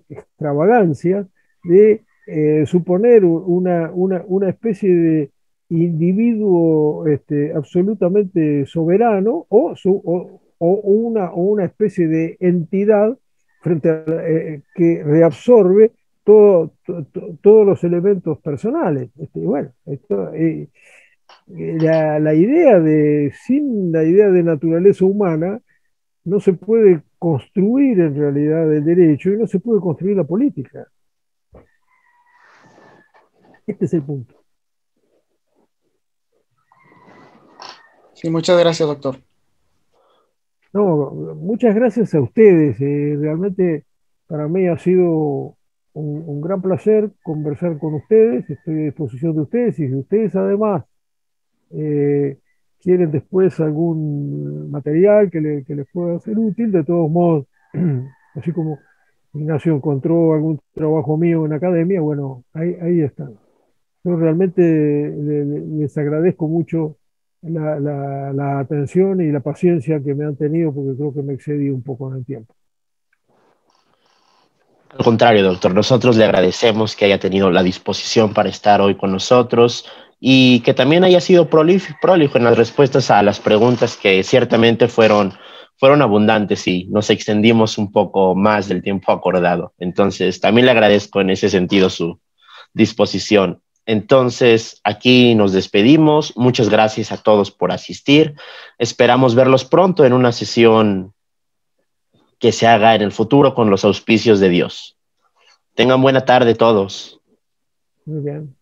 extravagancias de suponer una especie de individuo absolutamente soberano o una especie de entidad que reabsorbe todos los elementos personales. Bueno, sin la idea de naturaleza humana, no se puede construir en realidad el derecho y no se puede construir la política. Este es el punto. Sí, muchas gracias, doctor. No, muchas gracias a ustedes. Realmente para mí ha sido un gran placer conversar con ustedes. Estoy a disposición de ustedes, y si ustedes además eh, quieren después algún material que les pueda ser útil, de todos modos, así como Ignacio encontró algún trabajo mío en academia, bueno, ahí está. Yo realmente les agradezco mucho la atención y la paciencia que me han tenido, porque creo que me excedí un poco en el tiempo. Al contrario, doctor, nosotros le agradecemos que haya tenido la disposición para estar hoy con nosotros y que también haya sido prolijo en las respuestas a las preguntas que ciertamente fueron abundantes y nos extendimos un poco más del tiempo acordado. Entonces, también le agradezco en ese sentido su disposición. Entonces, aquí nos despedimos. Muchas gracias a todos por asistir. Esperamos verlos pronto en una sesión que se haga en el futuro con los auspicios de Dios. Tengan buena tarde todos. Muy bien.